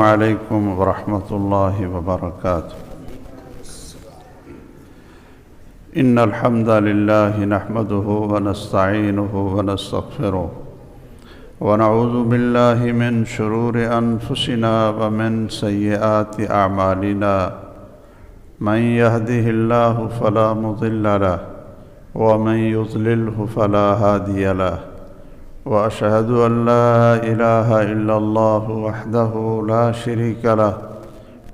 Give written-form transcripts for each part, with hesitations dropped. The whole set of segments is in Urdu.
عليكم ورحمة الله وبركاته. إن الحمد لله نحمده ونستعينه ونستغفره ونعوذ بالله من شرور أنفسنا ومن سيئات أعمالنا. من يهده الله فلا مضل له ومن يضلله فلا هادي له. وأشهد أن لا إله إلا الله وحده لا شريك له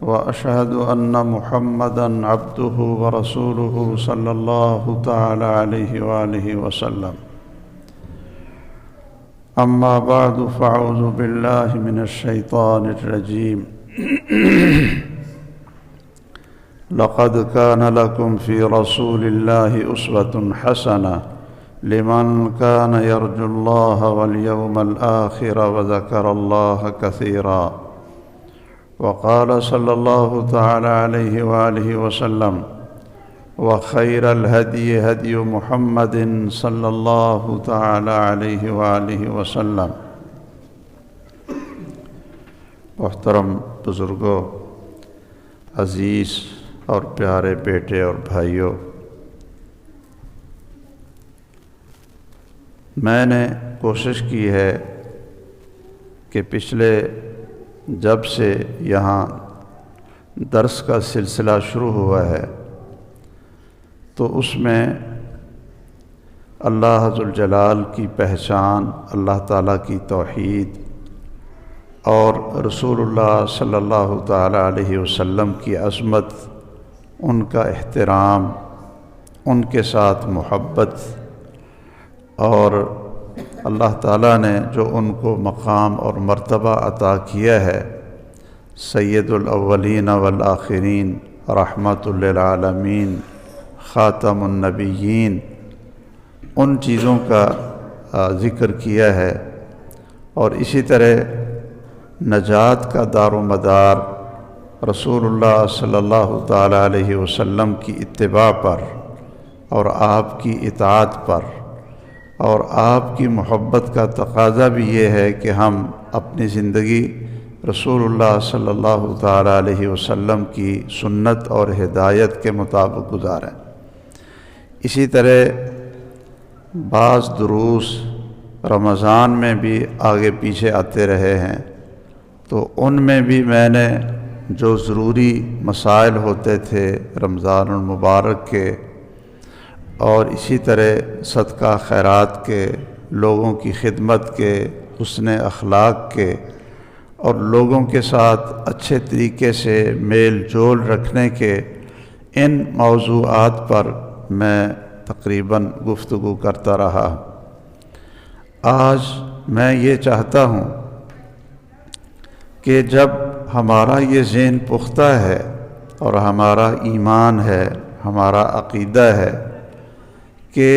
وأشهد أن محمدًا عبده ورسوله صلى الله تعالى عليه وآله وسلم. أما بعد فأعوذ بالله من الشيطان الرجيم. لقد كان لكم في رسول الله أسوة حسنة لمن كان يرجو الله واليوم الآخر وذكر الله كثيرا. وقال صلى الله تعالى عليه وآله وسلم: وخير الهدي هدي محمد صلى الله تعالى عليه وآله وسلم. محترم بزرگوں، عزیز اور پیارے بیٹے اور بھائیوں، میں نے کوشش کی ہے کہ پچھلے جب سے یہاں درس کا سلسلہ شروع ہوا ہے تو اس میں اللہ ذوالجلال کی پہچان، اللہ تعالیٰ کی توحید اور رسول اللہ صلی اللہ تعالیٰ علیہ وسلم کی عظمت، ان کا احترام، ان کے ساتھ محبت اور اللہ تعالیٰ نے جو ان کو مقام اور مرتبہ عطا کیا ہے، سید الاولین والآخرین، رحمت للعالمین، خاتم النبیین، ان چیزوں کا ذکر کیا ہے. اور اسی طرح نجات کا دار و مدار رسول اللہ صلی اللہ تعالیٰ علیہ وسلم کی اتباع پر اور آپ کی اطاعت پر، اور آپ کی محبت کا تقاضا بھی یہ ہے کہ ہم اپنی زندگی رسول اللہ صلی اللہ تعالیٰ علیہ وسلم کی سنت اور ہدایت کے مطابق گزاریں. اسی طرح بعض دروس رمضان میں بھی آگے پیچھے آتے رہے ہیں، تو ان میں بھی میں نے جو ضروری مسائل ہوتے تھے رمضان المبارک کے، اور اسی طرح صدقہ خیرات کے، لوگوں کی خدمت کے، حسن اخلاق کے، اور لوگوں کے ساتھ اچھے طریقے سے میل جول رکھنے کے، ان موضوعات پر میں تقریباً گفتگو کرتا رہا. آج میں یہ چاہتا ہوں کہ جب ہمارا یہ ذہن پختہ ہے اور ہمارا ایمان ہے، ہمارا عقیدہ ہے کہ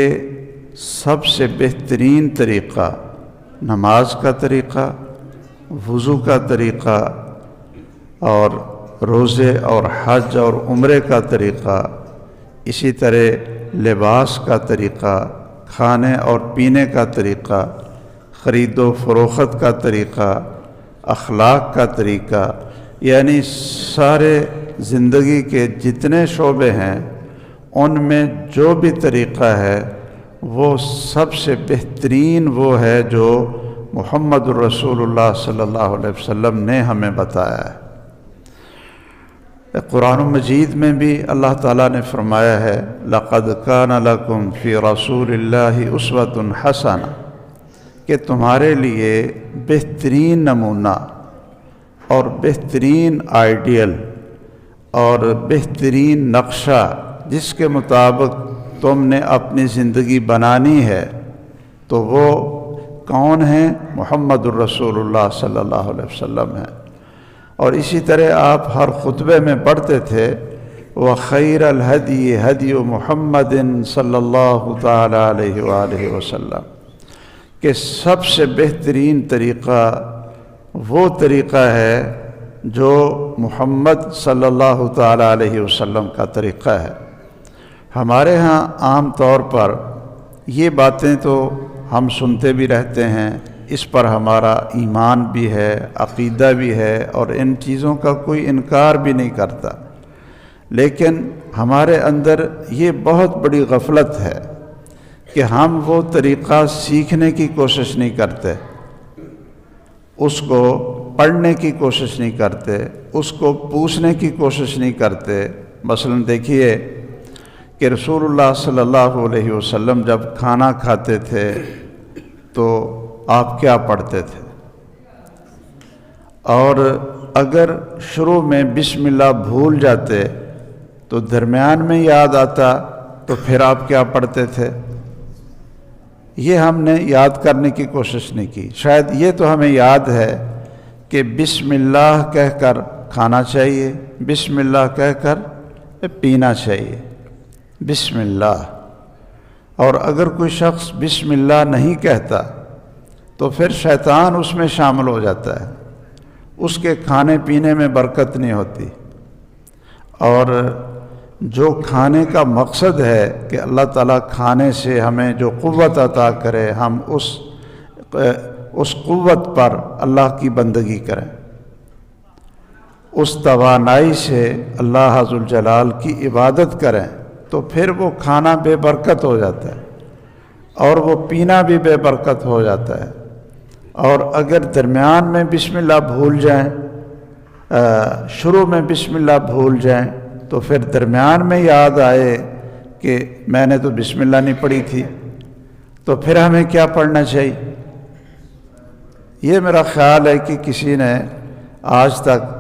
سب سے بہترین طریقہ نماز کا طریقہ، وضو کا طریقہ، اور روزے اور حج اور عمرے کا طریقہ، اسی طرح لباس کا طریقہ، کھانے اور پینے کا طریقہ، خرید و فروخت کا طریقہ، اخلاق کا طریقہ، یعنی سارے زندگی کے جتنے شعبے ہیں ان میں جو بھی طریقہ ہے وہ سب سے بہترین وہ ہے جو محمد الرسول اللہ صلی اللہ علیہ وسلم نے ہمیں بتایا ہے. قرآن مجید میں بھی اللہ تعالیٰ نے فرمایا ہے: لقد کان لکم فی رسول اللہ اسوۃ حسنہ، کہ تمہارے لیے بہترین نمونہ اور بہترین آئیڈیل اور بہترین نقشہ جس کے مطابق تم نے اپنی زندگی بنانی ہے، تو وہ کون ہیں؟ محمد الرسول اللہ صلی اللہ علیہ وسلم ہیں. اور اسی طرح آپ ہر خطبے میں پڑھتے تھے: وَخَيْرَ الْهَدْيِ هَدْيُ مُحَمَّدٍ صلی اللہ تعالیٰ علیہ وآلہ وسلم، کہ سب سے بہترین طریقہ وہ طریقہ ہے جو محمد صلی اللہ تعالیٰ علیہ وسلم کا طریقہ ہے. ہمارے ہاں عام طور پر یہ باتیں تو ہم سنتے بھی رہتے ہیں، اس پر ہمارا ایمان بھی ہے، عقیدہ بھی ہے، اور ان چیزوں کا کوئی انکار بھی نہیں کرتا، لیکن ہمارے اندر یہ بہت بڑی غفلت ہے کہ ہم وہ طریقہ سیکھنے کی کوشش نہیں کرتے، اس کو پڑھنے کی کوشش نہیں کرتے، اس کو پوچھنے کی کوشش نہیں کرتے۔ مثلا دیکھیے کہ رسول اللہ صلی اللہ علیہ وسلم جب کھانا کھاتے تھے تو آپ کیا پڑھتے تھے، اور اگر شروع میں بسم اللہ بھول جاتے تو درمیان میں یاد آتا تو پھر آپ کیا پڑھتے تھے؟ یہ ہم نے یاد کرنے کی کوشش نہیں کی۔ شاید یہ تو ہمیں یاد ہے کہ بسم اللہ کہہ کر کھانا چاہیے، بسم اللہ کہہ کر پینا چاہیے، بسم اللہ۔ اور اگر کوئی شخص بسم اللہ نہیں کہتا تو پھر شیطان اس میں شامل ہو جاتا ہے، اس کے کھانے پینے میں برکت نہیں ہوتی، اور جو کھانے کا مقصد ہے کہ اللہ تعالیٰ کھانے سے ہمیں جو قوت عطا کرے، ہم اس قوت پر اللہ کی بندگی کریں، اس توانائی سے اللہ ذوالجلال کی عبادت کریں، تو پھر وہ کھانا بے برکت ہو جاتا ہے اور وہ پینا بھی بے برکت ہو جاتا ہے۔ اور اگر درمیان میں بسم اللہ بھول جائیں، شروع میں بسم اللہ بھول جائیں، تو پھر درمیان میں یاد آئے کہ میں نے تو بسم اللہ نہیں پڑھی تھی، تو پھر ہمیں کیا پڑھنا چاہیے؟ یہ میرا خیال ہے کہ کسی نے آج تک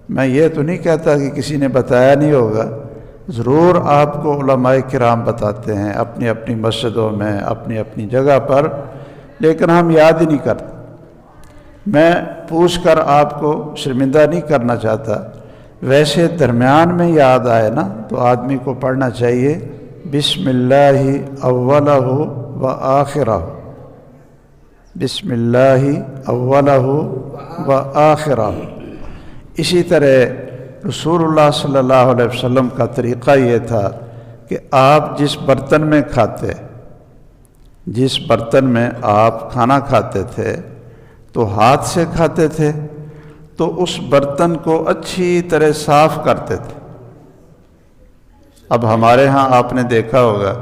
میں یہ تو نہیں کہتا کہ کسی نے بتایا نہیں ہوگا، ضرور آپ کو علماء کرام بتاتے ہیں اپنی اپنی مسجدوں میں، اپنی اپنی جگہ پر، لیکن ہم یاد ہی نہیں کرتے۔ میں پوچھ کر آپ کو شرمندہ نہیں کرنا چاہتا، ویسے درمیان میں یاد آئے نا تو آدمی کو پڑھنا چاہیے بسم اللہ اولہ و آخرہ، بسم اللہ اولہ و آخرہ۔ اسی طرح رسول اللہ صلی اللہ علیہ وسلم کا طریقہ یہ تھا کہ آپ جس برتن میں کھاتے، جس برتن میں آپ کھانا کھاتے تھے تو ہاتھ سے کھاتے تھے، تو اس برتن کو اچھی طرح صاف کرتے تھے۔ اب ہمارے ہاں آپ نے دیکھا ہوگا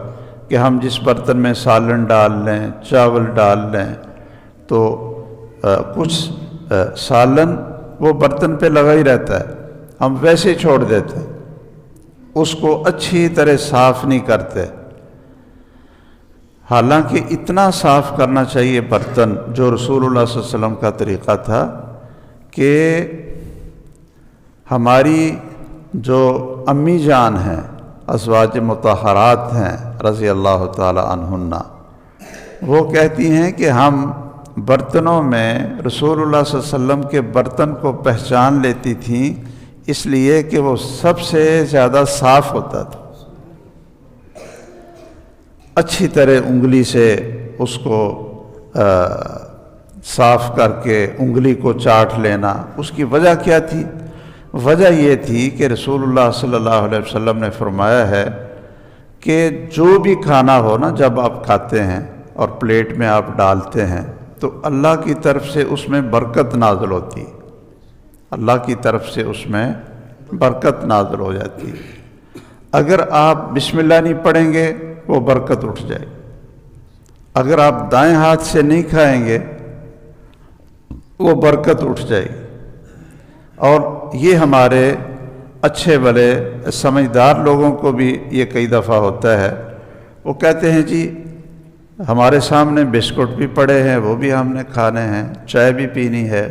کہ ہم جس برتن میں سالن ڈال لیں، چاول ڈال لیں، تو کچھ سالن وہ برتن پہ لگا ہی رہتا ہے، ہم ویسے ہی چھوڑ دیتے، اس کو اچھی طرح صاف نہیں کرتے۔ حالانکہ اتنا صاف کرنا چاہیے برتن، جو رسول اللہ صلی اللہ علیہ وسلم کا طریقہ تھا کہ ہماری جو امی جان ہیں، ازواج مطہرات ہیں رضی اللہ تعالی عنہن، وہ کہتی ہیں کہ ہم برتنوں میں رسول اللہ صلی اللہ علیہ وسلم کے برتن کو پہچان لیتی تھیں، اس لیے کہ وہ سب سے زیادہ صاف ہوتا تھا۔ اچھی طرح انگلی سے اس کو صاف کر کے انگلی کو چاٹ لینا۔ اس کی وجہ کیا تھی؟ وجہ یہ تھی کہ رسول اللہ صلی اللہ علیہ وسلم نے فرمایا ہے کہ جو بھی کھانا ہو نا، جب آپ کھاتے ہیں اور پلیٹ میں آپ ڈالتے ہیں تو اللہ کی طرف سے اس میں برکت نازل ہوتی، اللہ کی طرف سے اس میں برکت نازل ہو جاتی۔ اگر آپ بسم اللہ نہیں پڑھیں گے وہ برکت اٹھ جائے، اگر آپ دائیں ہاتھ سے نہیں کھائیں گے وہ برکت اٹھ جائے گی۔ اور یہ ہمارے اچھے بھلے سمجھدار لوگوں کو بھی یہ کئی دفعہ ہوتا ہے، وہ کہتے ہیں جی ہمارے سامنے بسکٹ بھی پڑے ہیں، وہ بھی ہم نے کھانے ہیں، چائے بھی پینی ہے،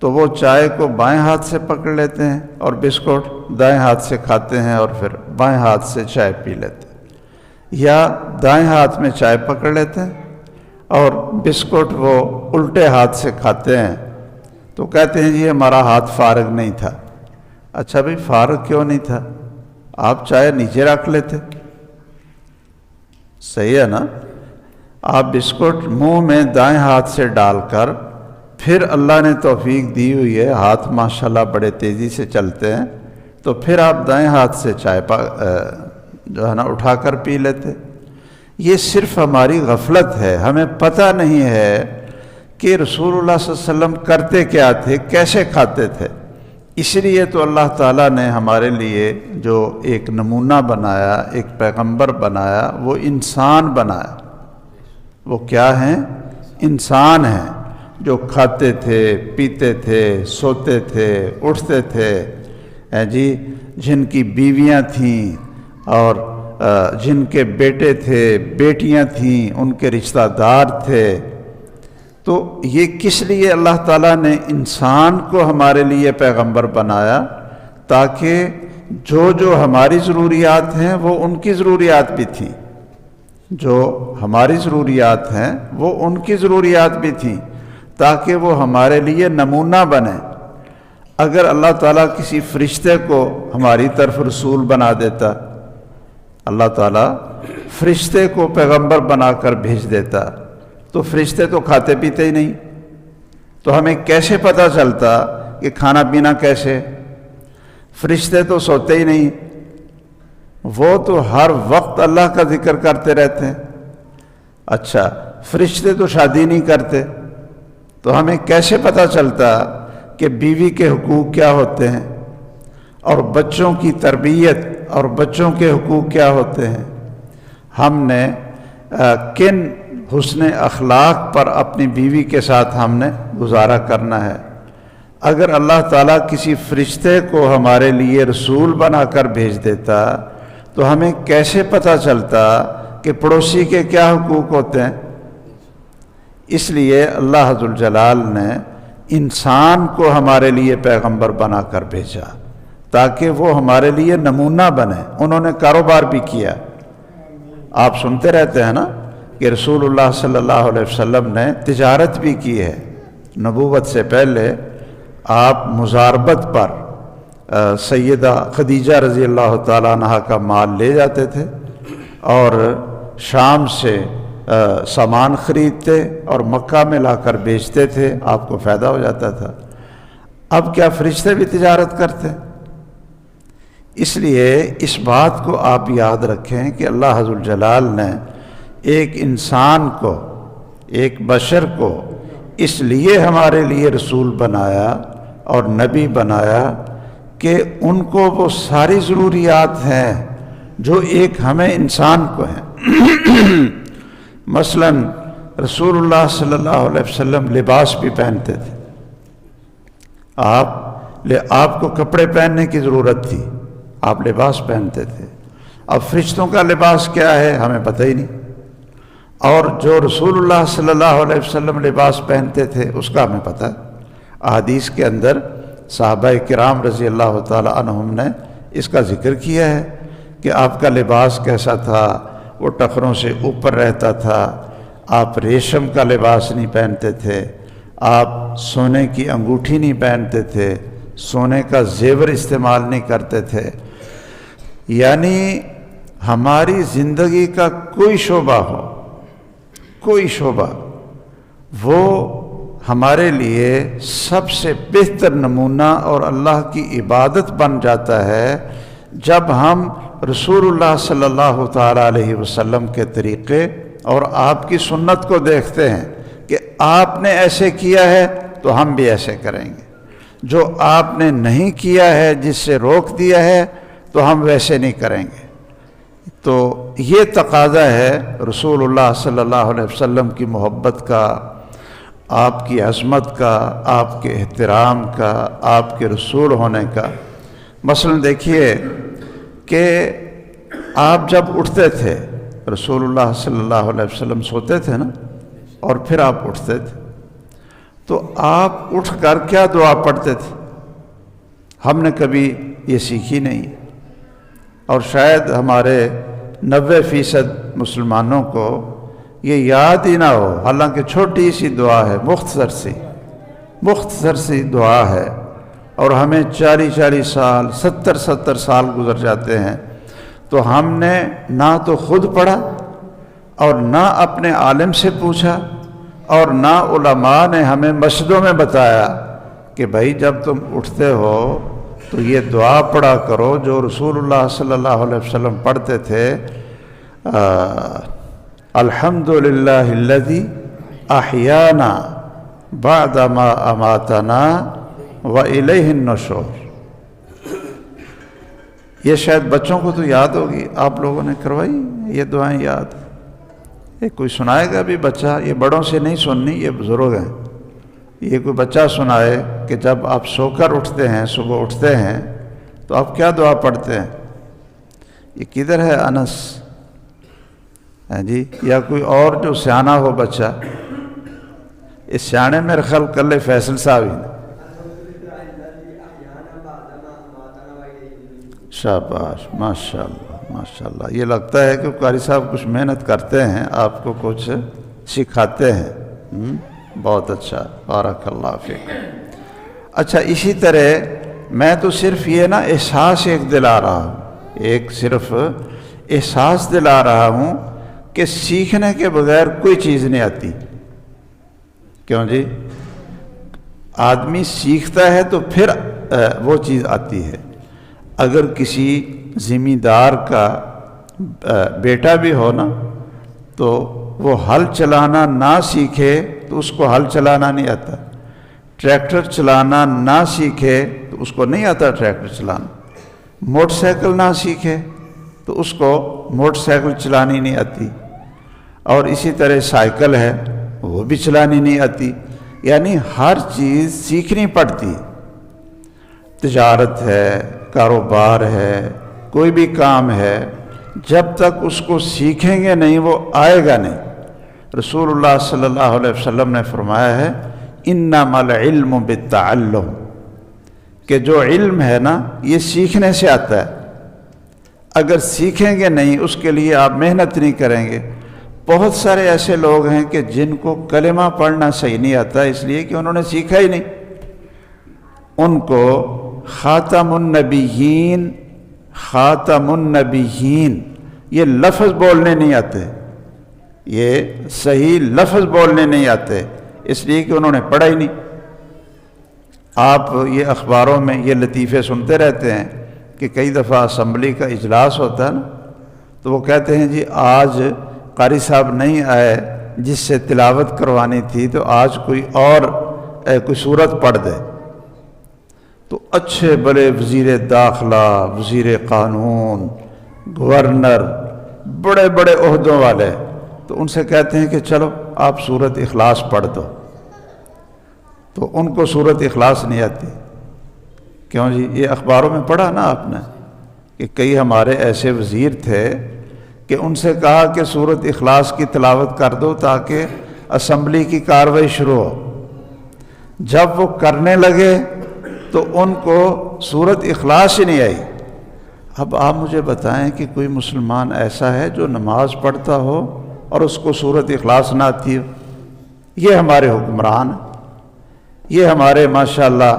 تو وہ چائے کو بائیں ہاتھ سے پکڑ لیتے ہیں اور بسکٹ دائیں ہاتھ سے کھاتے ہیں، اور پھر بائیں ہاتھ سے چائے پی لیتے ہیں، یا دائیں ہاتھ میں چائے پکڑ لیتے ہیں اور بسکٹ وہ الٹے ہاتھ سے کھاتے ہیں، تو کہتے ہیں جی ہمارا ہاتھ فارغ نہیں تھا۔ اچھا بھئی فارغ کیوں نہیں تھا؟ آپ چائے نیچے رکھ لیتے، صحیح ہے نا؟ آپ بسکٹ منہ میں دائیں ہاتھ سے ڈال کر، پھر اللہ نے توفیق دی ہوئی ہے، ہاتھ ماشاءاللہ بڑے تیزی سے چلتے ہیں، تو پھر آپ دائیں ہاتھ سے چائے جو ہے نا اٹھا کر پی لیتے۔ یہ صرف ہماری غفلت ہے، ہمیں پتہ نہیں ہے کہ رسول اللہ صلی اللہ علیہ وسلم کرتے کیا تھے، کیسے کھاتے تھے۔ اس لیے تو اللہ تعالیٰ نے ہمارے لیے جو ایک نمونہ بنایا، ایک پیغمبر بنایا، وہ انسان بنایا۔ وہ کیا ہیں؟ انسان ہیں، جو کھاتے تھے، پیتے تھے، سوتے تھے، اٹھتے تھے، جی، جن کی بیویاں تھیں اور جن کے بیٹے تھے، بیٹیاں تھیں، ان کے رشتہ دار تھے۔ تو یہ کس لیے اللہ تعالیٰ نے انسان کو ہمارے لیے پیغمبر بنایا؟ تاکہ جو ہماری ضروریات ہیں وہ ان کی ضروریات بھی تھیں، جو ہماری ضروریات ہیں وہ ان کی ضروریات بھی تھیں، تاکہ وہ ہمارے لیے نمونہ بنے۔ اگر اللہ تعالیٰ کسی فرشتے کو ہماری طرف رسول بنا دیتا، اللہ تعالیٰ فرشتے کو پیغمبر بنا کر بھیج دیتا، تو فرشتے تو کھاتے پیتے ہی نہیں، تو ہمیں کیسے پتہ چلتا کہ کھانا پینا کیسے؟ فرشتے تو سوتے ہی نہیں، وہ تو ہر وقت اللہ کا ذکر کرتے رہتے ہیں۔ اچھا، فرشتے تو شادی نہیں کرتے، تو ہمیں کیسے پتہ چلتا کہ بیوی کے حقوق کیا ہوتے ہیں، اور بچوں کی تربیت اور بچوں کے حقوق کیا ہوتے ہیں؟ ہم نے کن حسن اخلاق پر اپنی بیوی کے ساتھ ہم نے گزارا کرنا ہے۔ اگر اللہ تعالیٰ کسی فرشتے کو ہمارے لیے رسول بنا کر بھیج دیتا تو ہمیں کیسے پتہ چلتا کہ پڑوسی کے کیا حقوق ہوتے ہیں؟ اس لیے اللہ عز الجلال نے انسان کو ہمارے لیے پیغمبر بنا کر بھیجا تاکہ وہ ہمارے لیے نمونہ بنے۔ انہوں نے کاروبار بھی کیا۔ آپ سنتے رہتے ہیں نا کہ رسول اللہ صلی اللہ علیہ وسلم نے تجارت بھی کی ہے۔ نبوت سے پہلے آپ مزاربت پر سیدہ خدیجہ رضی اللہ تعالیٰ عنہ کا مال لے جاتے تھے اور شام سے سامان خریدتے اور مکہ میں لا کر بیچتے تھے، آپ کو فائدہ ہو جاتا تھا۔ اب کیا فرشتے بھی تجارت کرتے؟ اس لیے اس بات کو آپ یاد رکھیں کہ اللہ عز الجلال نے ایک انسان کو، ایک بشر کو اس لیے ہمارے لیے رسول بنایا اور نبی بنایا کہ ان کو وہ ساری ضروریات ہیں جو ایک ہمیں انسان کو ہیں۔ مثلا رسول اللہ صلی اللہ علیہ وسلم لباس بھی پہنتے تھے۔ آپ کو کپڑے پہننے کی ضرورت تھی، آپ لباس پہنتے تھے۔ اب فرشتوں کا لباس کیا ہے ہمیں پتہ ہی نہیں، اور جو رسول اللہ صلی اللہ علیہ وسلم لباس پہنتے تھے اس کا ہمیں پتہ ہے۔ احادیث کے اندر صحابہ کرام رضی اللہ تعالی عنہم نے اس کا ذکر کیا ہے کہ آپ کا لباس کیسا تھا، وہ ٹخروں سے اوپر رہتا تھا، آپ ریشم کا لباس نہیں پہنتے تھے، آپ سونے کی انگوٹھی نہیں پہنتے تھے، سونے کا زیور استعمال نہیں کرتے تھے۔ یعنی ہماری زندگی کا کوئی شعبہ ہو، کوئی شعبہ، وہ ہمارے لیے سب سے بہتر نمونہ اور اللہ کی عبادت بن جاتا ہے جب ہم رسول اللہ صلی اللہ تعالیٰ علیہ وسلم کے طریقے اور آپ کی سنت کو دیکھتے ہیں کہ آپ نے ایسے کیا ہے تو ہم بھی ایسے کریں گے، جو آپ نے نہیں کیا ہے، جس سے روک دیا ہے، تو ہم ویسے نہیں کریں گے۔ تو یہ تقاضا ہے رسول اللہ صلی اللہ علیہ وسلم کی محبت کا، آپ کی عظمت کا، آپ کے احترام کا، آپ کے رسول ہونے کا۔ مثلا دیکھیے کہ آپ جب اٹھتے تھے، رسول اللہ صلی اللہ علیہ وسلم سوتے تھے نا، اور پھر آپ اٹھتے تھے، تو آپ اٹھ کر کیا دعا پڑھتے تھے؟ ہم نے کبھی یہ سیکھی نہیں، اور شاید ہمارے 90% مسلمانوں کو یہ یاد ہی نہ ہو، حالانکہ چھوٹی سی دعا ہے، مختصر سی دعا ہے، اور ہمیں 40 سال 70 سال گزر جاتے ہیں تو ہم نے نہ تو خود پڑھا اور نہ اپنے عالم سے پوچھا اور نہ علماء نے ہمیں مسجدوں میں بتایا کہ بھائی جب تم اٹھتے ہو تو یہ دعا پڑھا کرو جو رسول اللہ صلی اللہ علیہ وسلم پڑھتے تھے۔ الحمدللہ الذی احیانا بعد ما اماتنا والیہ النشور۔ یہ شاید بچوں کو تو یاد ہوگی، آپ لوگوں نے کروائی یہ دعائیں یاد؟ یہ کوئی سنائے گا بھی بچہ؟ یہ بڑوں سے نہیں سننی، یہ بزرگ ہیں۔ یہ کوئی بچہ سنائے کہ جب آپ سو کر اٹھتے ہیں، صبح اٹھتے ہیں تو آپ کیا دعا پڑھتے ہیں؟ یہ کدھر ہے انس؟ جی، یا کوئی اور جو سیانہ ہو بچہ؟ اس سیانے میرے خیال کل فیصل صاحب ہی۔ شاباش، ماشاءاللہ ماشاءاللہ۔ یہ لگتا ہے کہ قاری صاحب کچھ محنت کرتے ہیں، آپ کو کچھ سکھاتے ہیں۔ بہت اچھا، بارک اللہ فیک۔ اچھا، اسی طرح میں تو صرف یہ نا احساس ایک دلا رہا ہوں، ایک صرف احساس دلا رہا ہوں کہ سیکھنے کے بغیر کوئی چیز نہیں آتی۔ کیوں جی؟ آدمی سیکھتا ہے تو پھر وہ چیز آتی ہے۔ اگر کسی زمیندار کا بیٹا بھی ہو نا تو وہ ہل چلانا نہ سیکھے تو اس کو ہل چلانا نہیں آتا، ٹریکٹر چلانا نہ سیکھے تو اس کو نہیں آتا ٹریکٹر چلانا، موٹر سائیکل نہ سیکھے تو اس کو موٹر سائیکل چلانی نہیں آتی، اور اسی طرح سائیکل ہے وہ بھی چلانی نہیں آتی۔ یعنی ہر چیز سیکھنی پڑتی۔ تجارت ہے، کاروبار ہے، کوئی بھی کام ہے، جب تک اس کو سیکھیں گے نہیں وہ آئے گا نہیں۔ رسول اللہ صلی اللہ علیہ وسلم نے فرمایا ہے انما العلم بالتعلم، کہ جو علم ہے نا یہ سیکھنے سے آتا ہے۔ اگر سیکھیں گے نہیں، اس کے لیے آپ محنت نہیں کریں گے۔ بہت سارے ایسے لوگ ہیں کہ جن کو کلمہ پڑھنا صحیح نہیں آتا، اس لیے کہ انہوں نے سیکھا ہی نہیں۔ ان کو خاتم النبیین، خاتم النبیین یہ لفظ بولنے نہیں آتے، یہ صحیح لفظ بولنے نہیں آتے، اس لیے کہ انہوں نے پڑھا ہی نہیں۔ آپ یہ اخباروں میں یہ لطیفے سنتے رہتے ہیں کہ کئی دفعہ اسمبلی کا اجلاس ہوتا ہے نا، تو وہ کہتے ہیں جی آج قاری صاحب نہیں آئے جس سے تلاوت کروانی تھی، تو آج کوئی اور کوئی صورت پڑھ دے۔ تو اچھے بڑے وزیر داخلہ، وزیر قانون، گورنر، بڑے بڑے عہدوں والے، تو ان سے کہتے ہیں کہ چلو آپ سورۃ اخلاص پڑھ دو، تو ان کو سورۃ اخلاص نہیں آتی۔ کیوں جی؟ یہ اخباروں میں پڑھا نا آپ نے کہ کئی ہمارے ایسے وزیر تھے کہ ان سے کہا کہ سورۃ اخلاص کی تلاوت کر دو تاکہ اسمبلی کی کارروائی شروع ہو۔ جب وہ کرنے لگے تو ان کو سورۃ اخلاص ہی نہیں آئی۔ اب آپ مجھے بتائیں کہ کوئی مسلمان ایسا ہے جو نماز پڑھتا ہو اور اس کو سورۃ اخلاص نہ آتی ہو؟ یہ ہمارے حکمران ہیں، یہ ہمارے ماشاءاللہ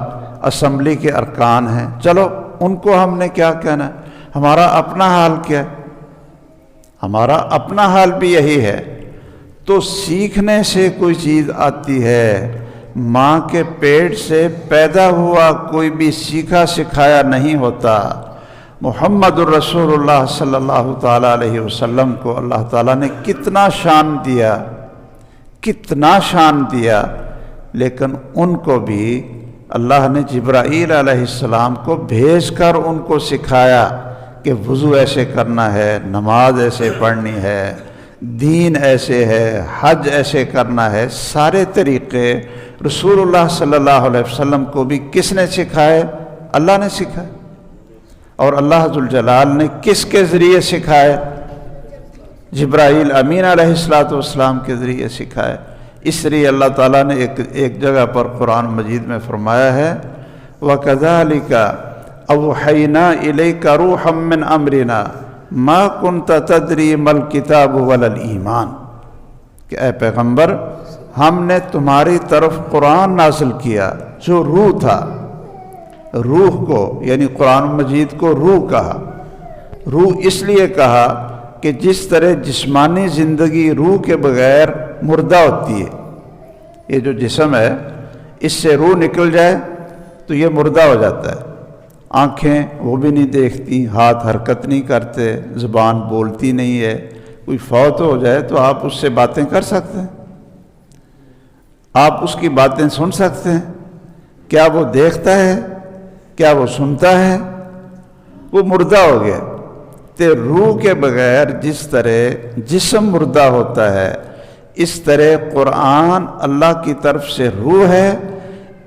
اسمبلی کے ارکان ہیں۔ چلو ان کو ہم نے کیا کہنا ہے؟ ہمارا اپنا حال کیا ہے؟ ہمارا اپنا حال بھی یہی ہے۔ تو سیکھنے سے کوئی چیز آتی ہے، ماں کے پیٹ سے پیدا ہوا کوئی بھی سیکھا سکھایا نہیں ہوتا۔ محمد الرسول اللہ صلی اللہ تعالیٰ علیہ وسلم کو اللہ تعالیٰ نے کتنا شان دیا، کتنا شان دیا، لیکن ان کو بھی اللہ نے جبرائیل علیہ السلام کو بھیج کر ان کو سکھایا کہ وضو ایسے کرنا ہے، نماز ایسے پڑھنی ہے، دین ایسے ہے، حج ایسے کرنا ہے۔ سارے طریقے رسول اللہ صلی اللہ علیہ وسلم کو بھی کس نے سکھائے؟ اللہ نے سکھائے۔ اور اللہ ذوالجلال نے کس کے ذریعے سکھائے؟ جبرائیل امین علیہ السلام کے ذریعے سکھائے۔ اس لیے اللہ تعالیٰ نے ایک جگہ پر قرآن مجید میں فرمایا ہے وَكَذَلِكَ أَوْحَيْنَا إِلَيْكَ رُوحًا مِّنْ أَمْرِنَا مَا كُنْتَ تَدْرِي مَا الْكِتَابُ وَلَا الْإِيمَانُ، کہ اے پیغمبر ہم نے تمہاری طرف قرآن نازل کیا جو روح تھا۔ روح کو یعنی قرآن مجید کو روح کہا۔ روح اس لیے کہا کہ جس طرح جسمانی زندگی روح کے بغیر مردہ ہوتی ہے، یہ جو جسم ہے اس سے روح نکل جائے تو یہ مردہ ہو جاتا ہے۔ آنکھیں وہ بھی نہیں دیکھتی، ہاتھ حرکت نہیں کرتے، زبان بولتی نہیں ہے، کوئی فوت ہو جائے تو آپ اس سے باتیں کر سکتے ہیں، آپ اس کی باتیں سن سکتے ہیں، کیا وہ دیکھتا ہے، کیا وہ سنتا ہے؟ وہ مردہ ہو گیا۔ تو روح کے بغیر جس طرح جسم مردہ ہوتا ہے، اس طرح قرآن اللہ کی طرف سے روح ہے،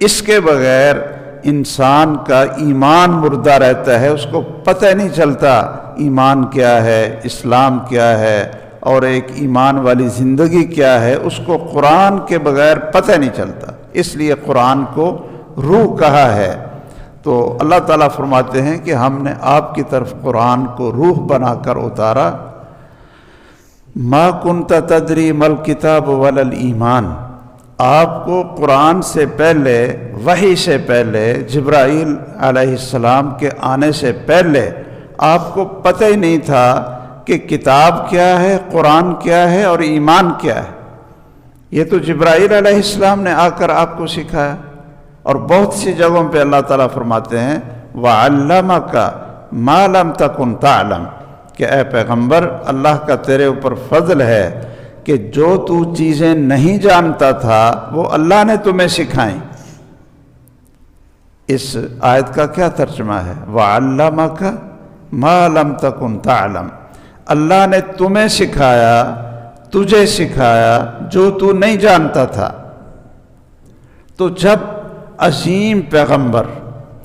اس کے بغیر انسان کا ایمان مردہ رہتا ہے، اس کو پتہ نہیں چلتا ایمان کیا ہے، اسلام کیا ہے، اور ایک ایمان والی زندگی کیا ہے، اس کو قرآن کے بغیر پتہ نہیں چلتا۔ اس لیے قرآن کو روح کہا ہے۔ تو اللہ تعالیٰ فرماتے ہیں کہ ہم نے آپ کی طرف قرآن کو روح بنا کر اتارا۔ ما کنت تدری مل کتاب ولا الایمان، آپ کو قرآن سے پہلے، وحی سے پہلے، جبرائیل علیہ السلام کے آنے سے پہلے آپ کو پتہ ہی نہیں تھا کہ کتاب کیا ہے، قرآن کیا ہے اور ایمان کیا ہے۔ یہ تو جبرائیل علیہ السلام نے آ کر آپ کو سکھایا۔ اور بہت سی جگہوں پہ اللہ تعالیٰ فرماتے ہیں وَعَلَّمَكَ مَا لَمْ تَكُنْ تَعْلَمْ، کہ اے پیغمبر اللہ کا تیرے اوپر فضل ہے کہ جو تو چیزیں نہیں جانتا تھا وہ اللہ نے تمہیں سکھائیں۔ اس آیت کا کیا ترجمہ ہے؟ وَعَلَّمَكَ مَا لَمْ تَكُنْ تَعْلَمْ، اللہ نے تمہیں سکھایا، تجھے سکھایا جو تو نہیں جانتا تھا۔ تو جب عظیم پیغمبر،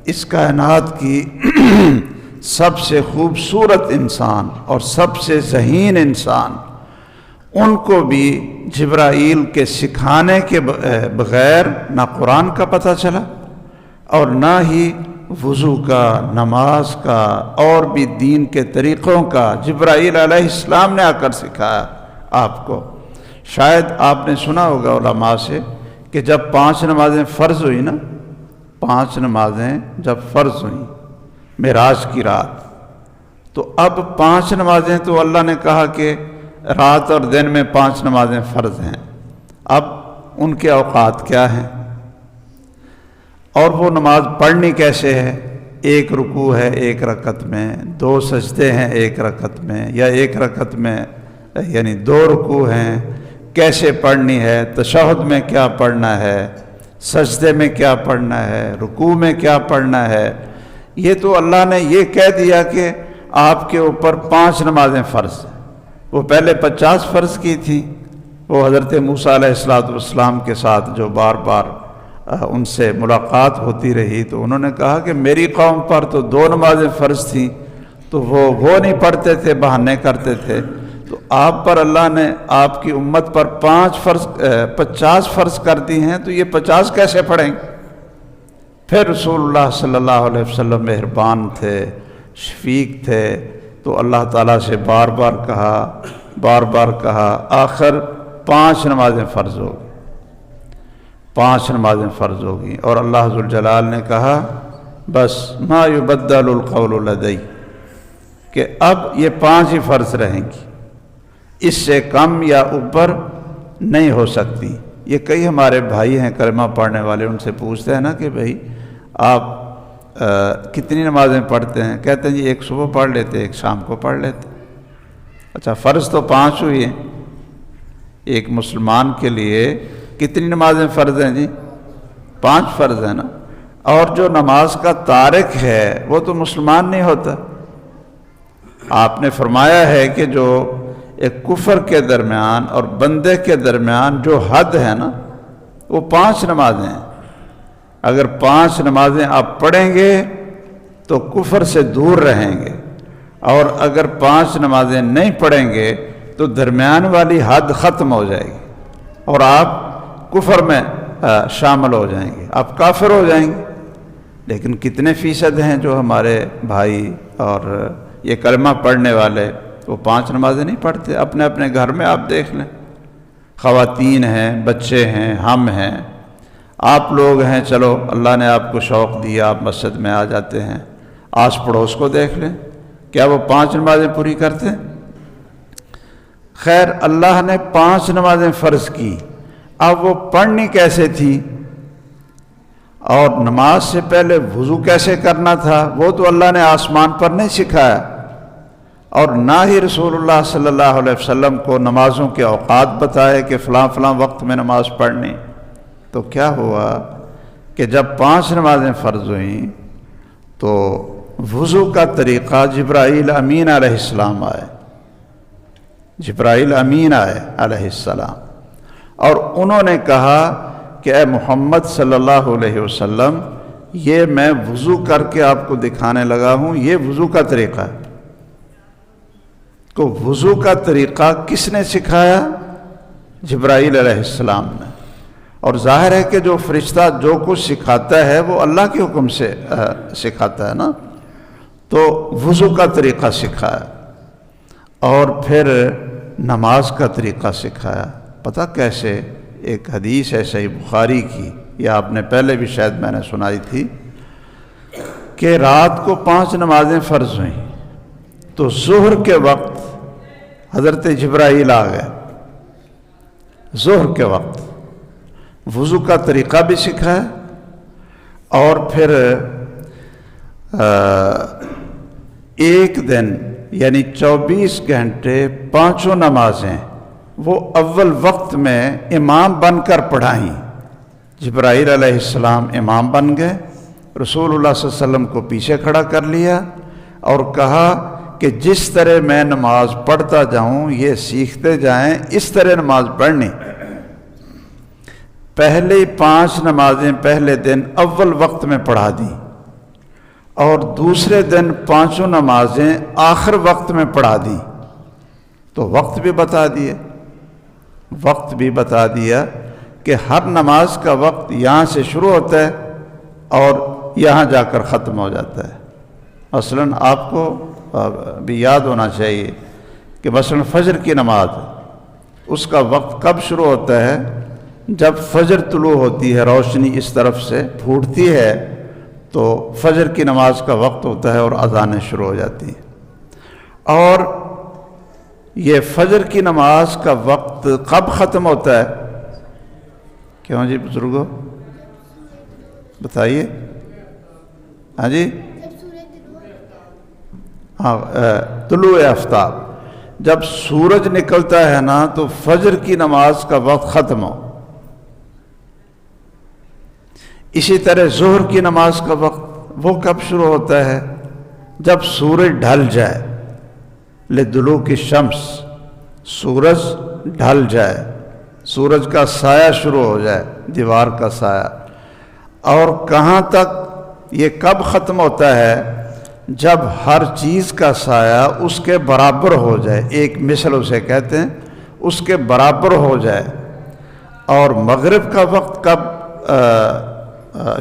اس کائنات کی سب سے خوبصورت انسان اور سب سے ذہین انسان، ان کو بھی جبرائیل کے سکھانے کے بغیر نہ قرآن کا پتہ چلا اور نہ ہی وضو کا، نماز کا اور بھی دین کے طریقوں کا جبرائیل علیہ السلام نے آ کر سکھایا آپ کو۔ شاید آپ نے سنا ہوگا علماء سے کہ جب 5 نمازیں فرض ہوئی نا، 5 نمازیں جب فرض ہوئیں معراج کی رات، تو اب 5 نمازیں تو اللہ نے کہا کہ رات اور دن میں 5 نمازیں فرض ہیں، اب ان کے اوقات کیا ہیں اور وہ نماز پڑھنی کیسے ہے؟ 1 رکوع ہے 1 رکعت میں، 2 سجدے ہیں 1 رکعت میں، یا 1 رکعت میں یعنی 2 رکوع ہیں، کیسے پڑھنی ہے، تشہد میں کیا پڑھنا ہے، سجدے میں کیا پڑھنا ہے، رکوع میں کیا پڑھنا ہے۔ یہ تو اللہ نے یہ کہہ دیا کہ آپ کے اوپر 5 نمازیں فرض ہیں۔ وہ پہلے 50 فرض کی تھی، وہ حضرت موسیٰ علیہ السلام کے ساتھ جو بار بار ان سے ملاقات ہوتی رہی تو انہوں نے کہا کہ میری قوم پر تو 2 نمازیں فرض تھیں تو وہ نہیں پڑھتے تھے، بہانے کرتے تھے، تو آپ پر اللہ نے آپ کی امت پر 50 فرض کر دی ہیں، تو یہ 50 کیسے پڑھیں گے؟ پھر رسول اللہ صلی اللہ علیہ وسلم مہربان تھے، شفیق تھے، تو اللہ تعالیٰ سے بار بار کہا، آخر 5 نمازیں فرض ہو گئی، 5 نمازیں فرض ہو گئیں، اور اللہ ذوالجلال نے کہا بس ما یبدل القول لدی، کہ اب یہ 5 ہی فرض رہیں گی، اس سے کم یا اوپر نہیں ہو سکتی۔ یہ کئی ہمارے بھائی ہیں کلمہ پڑھنے والے، ان سے پوچھتے ہیں نا کہ بھائی آپ کتنی نمازیں پڑھتے ہیں؟ کہتے ہیں جی 1 صبح پڑھ لیتے، 1 شام کو پڑھ لیتے۔ اچھا فرض تو 5 ہوئی ہیں، ایک مسلمان کے لیے کتنی نمازیں فرض ہیں جی؟ 5 فرض ہیں نا، اور جو نماز کا تارک ہے وہ تو مسلمان نہیں ہوتا۔ آپ نے فرمایا ہے کہ جو ایک کفر کے درمیان اور بندے کے درمیان جو حد ہے نا وہ 5 نمازیں ہیں۔ اگر 5 نمازیں آپ پڑھیں گے تو کفر سے دور رہیں گے، اور اگر 5 نمازیں نہیں پڑھیں گے تو درمیان والی حد ختم ہو جائے گی اور آپ کفر میں شامل ہو جائیں گے، آپ کافر ہو جائیں گے۔ لیکن کتنے فیصد ہیں جو ہمارے بھائی اور یہ کلمہ پڑھنے والے وہ 5 نمازیں نہیں پڑھتے؟ اپنے اپنے گھر میں آپ دیکھ لیں، خواتین ہیں، بچے ہیں، ہم ہیں، آپ لوگ ہیں، چلو اللہ نے آپ کو شوق دیا، آپ مسجد میں آ جاتے ہیں، آس پڑوس کو دیکھ لیں، کیا وہ 5 نمازیں پوری کرتے ہیں؟ خیر اللہ نے 5 نمازیں فرض کی، اب وہ پڑھنی کیسے تھی اور نماز سے پہلے وضو کیسے کرنا تھا وہ تو اللہ نے آسمان پر نہیں سکھایا، اور نہ ہی رسول اللہ صلی اللہ علیہ وسلم کو نمازوں کے اوقات بتائے کہ فلاں فلاں وقت میں نماز پڑھنی۔ تو کیا ہوا کہ جب 5 نمازیں فرض ہوئیں تو وضو کا طریقہ جبرائیل امین علیہ السلام آئے، جبرائیل امین آئے علیہ السلام، اور انہوں نے کہا کہ اے محمد صلی اللہ علیہ وسلم، یہ میں وضو کر کے آپ کو دکھانے لگا ہوں، یہ وضو کا طریقہ ہے۔ کو وضو کا طریقہ کس نے سکھایا؟ جبرائیل علیہ السلام نے۔ اور ظاہر ہے کہ جو فرشتہ جو کچھ سکھاتا ہے وہ اللہ کے حکم سے سکھاتا ہے نا، تو وضو کا طریقہ سکھایا اور پھر نماز کا طریقہ سکھایا۔ پتہ کیسے؟ ایک حدیث ہے صحیح بخاری کی، یہ آپ نے پہلے بھی شاید میں نے سنائی تھی، کہ رات کو 5 نمازیں فرض ہوئیں تو ظہر کے وقت حضرت جبرائیل آ گئے، ظہر کے وقت وضو کا طریقہ بھی سکھایا، اور پھر ایک دن یعنی 24 گھنٹے 5 نمازیں وہ اول وقت میں امام بن کر پڑھائیں۔ جبرائیل علیہ السلام امام بن گئے، رسول اللہ صلی اللہ علیہ وسلم کو پیچھے کھڑا کر لیا اور کہا کہ جس طرح میں نماز پڑھتا جاؤں یہ سیکھتے جائیں، اس طرح نماز پڑھنی۔ پہلے 5 نمازیں پہلے دن اول وقت میں پڑھا دیں، اور دوسرے دن 5 نمازیں آخر وقت میں پڑھا دیں۔ تو وقت بھی بتا دیا، وقت بھی بتا دیا کہ ہر نماز کا وقت یہاں سے شروع ہوتا ہے اور یہاں جا کر ختم ہو جاتا ہے۔ مثلاً آپ کو بھی یاد ہونا چاہیے کہ مثلاً فجر کی نماز، اس کا وقت کب شروع ہوتا ہے؟ جب فجر طلوع ہوتی ہے، روشنی اس طرف سے پھوٹتی ہے تو فجر کی نماز کا وقت ہوتا ہے اور اذانیں شروع ہو جاتی ہیں۔ اور یہ فجر کی نماز کا وقت کب ختم ہوتا ہے؟ کیوں جی بزرگوں بتائیے؟ ہاں جی، ہاں، طلوع آفتاب، جب سورج نکلتا ہے نا تو فجر کی نماز کا وقت ختم ہو۔ اسی طرح ظہر کی نماز کا وقت وہ کب شروع ہوتا ہے؟ جب سورج ڈھل جائے، لدلوک الشمس، سورج ڈھل جائے، سورج کا سایہ شروع ہو جائے، دیوار کا سایہ۔ اور کہاں تک یہ کب ختم ہوتا ہے؟ جب ہر چیز کا سایہ اس کے برابر ہو جائے، ایک مثل اسے کہتے ہیں، اس کے برابر ہو جائے۔ اور مغرب کا وقت کب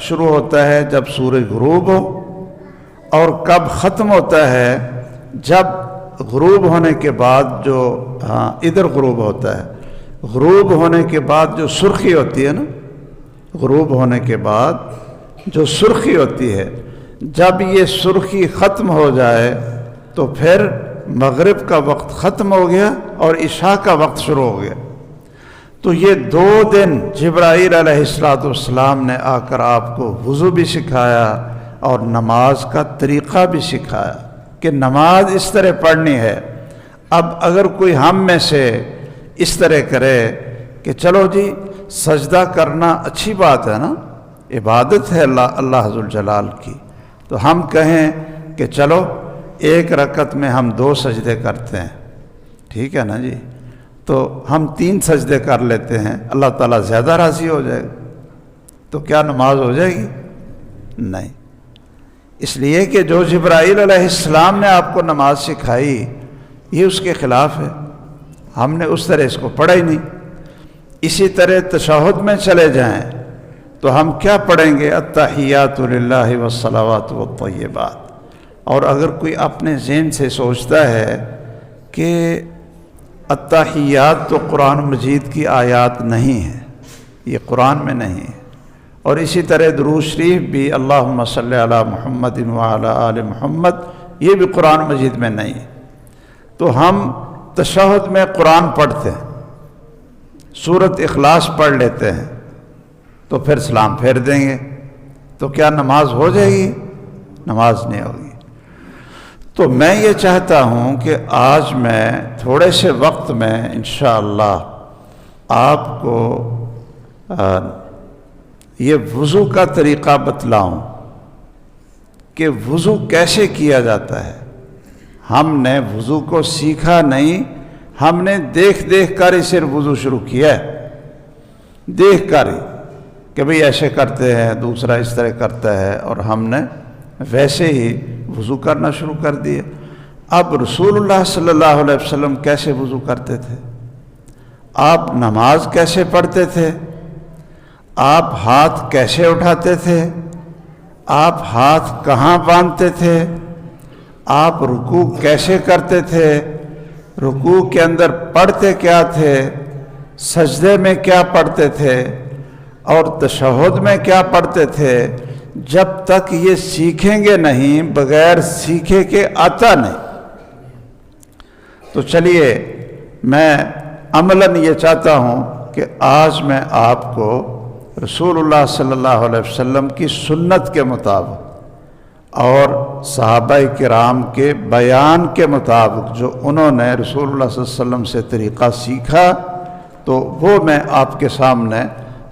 شروع ہوتا ہے؟ جب سورج غروب ہو۔ اور کب ختم ہوتا ہے؟ جب غروب ہونے کے بعد جو ادھر غروب ہوتا ہے، غروب ہونے کے بعد جو سرخی ہوتی ہے نا، غروب ہونے کے بعد جو سرخی ہوتی ہے، جب یہ سرخی ختم ہو جائے تو پھر مغرب کا وقت ختم ہو گیا اور عشاء کا وقت شروع ہو گیا۔ تو یہ 2 دن جبرائیل علیہ السلام نے آ کر آپ کو وضو بھی سکھایا اور نماز کا طریقہ بھی سکھایا کہ نماز اس طرح پڑھنی ہے۔ اب اگر کوئی ہم میں سے اس طرح کرے کہ چلو جی سجدہ کرنا اچھی بات ہے نا، عبادت ہے اللہ ذوالجلال کی، تو ہم کہیں کہ چلو 1 رکعت میں ہم 2 سجدے کرتے ہیں، ٹھیک ہے نا جی، تو ہم 3 سجدے کر لیتے ہیں، اللہ تعالیٰ زیادہ راضی ہو جائے گا، تو کیا نماز ہو جائے گی؟ نہیں۔ اس لیے کہ جو جبرائیل علیہ السلام نے آپ کو نماز سکھائی یہ اس کے خلاف ہے، ہم نے اس طرح اس کو پڑھا ہی نہیں۔ اسی طرح تشہد میں چلے جائیں تو ہم کیا پڑھیں گے؟ التحیات للہ والصلوات والطیبات۔ اور اگر کوئی اپنے ذہن سے سوچتا ہے کہ التحیات تو قرآن مجید کی آیات نہیں ہیں، یہ قرآن میں نہیں ہے، اور اسی طرح درود شریف بھی اللہم صلی علی محمد وعلی آل محمد یہ بھی قرآن مجید میں نہیں ہے، تو ہم تشہد میں قرآن پڑھتے ہیں، سورۃ اخلاص پڑھ لیتے ہیں، تو پھر سلام پھیر دیں گے، تو کیا نماز ہو جائے گی؟ نماز نہیں ہوگی۔ تو میں یہ چاہتا ہوں کہ آج میں تھوڑے سے وقت میں انشاءاللہ آپ کو یہ وضو کا طریقہ بتلاؤں کہ وضو کیسے کیا جاتا ہے۔ ہم نے وضو کو سیکھا نہیں، ہم نے دیکھ دیکھ کر ہی صرف وضو شروع کیا ہے، دیکھ کر ہی کہ بھئی ایسے کرتے ہیں، دوسرا اس طرح کرتا ہے، اور ہم نے ویسے ہی وضو کرنا شروع کر دیا۔ اب رسول اللہ صلی اللہ علیہ وسلم کیسے وضو کرتے تھے، آپ نماز کیسے پڑھتے تھے، آپ ہاتھ کیسے اٹھاتے تھے، آپ ہاتھ کہاں باندھتے تھے، آپ رکوع کیسے کرتے تھے، رکوع کے اندر پڑھتے کیا تھے، سجدے میں کیا پڑھتے تھے، اور تشہد میں کیا پڑھتے تھے، جب تک یہ سیکھیں گے نہیں، بغیر سیکھے کے آتا نہیں۔ تو چلیے میں عملاً یہ چاہتا ہوں کہ آج میں آپ کو رسول اللہ صلی اللہ علیہ وسلم کی سنت کے مطابق اور صحابہ کرام کے بیان کے مطابق جو انہوں نے رسول اللہ صلی اللہ علیہ وسلم سے طریقہ سیکھا، تو وہ میں آپ کے سامنے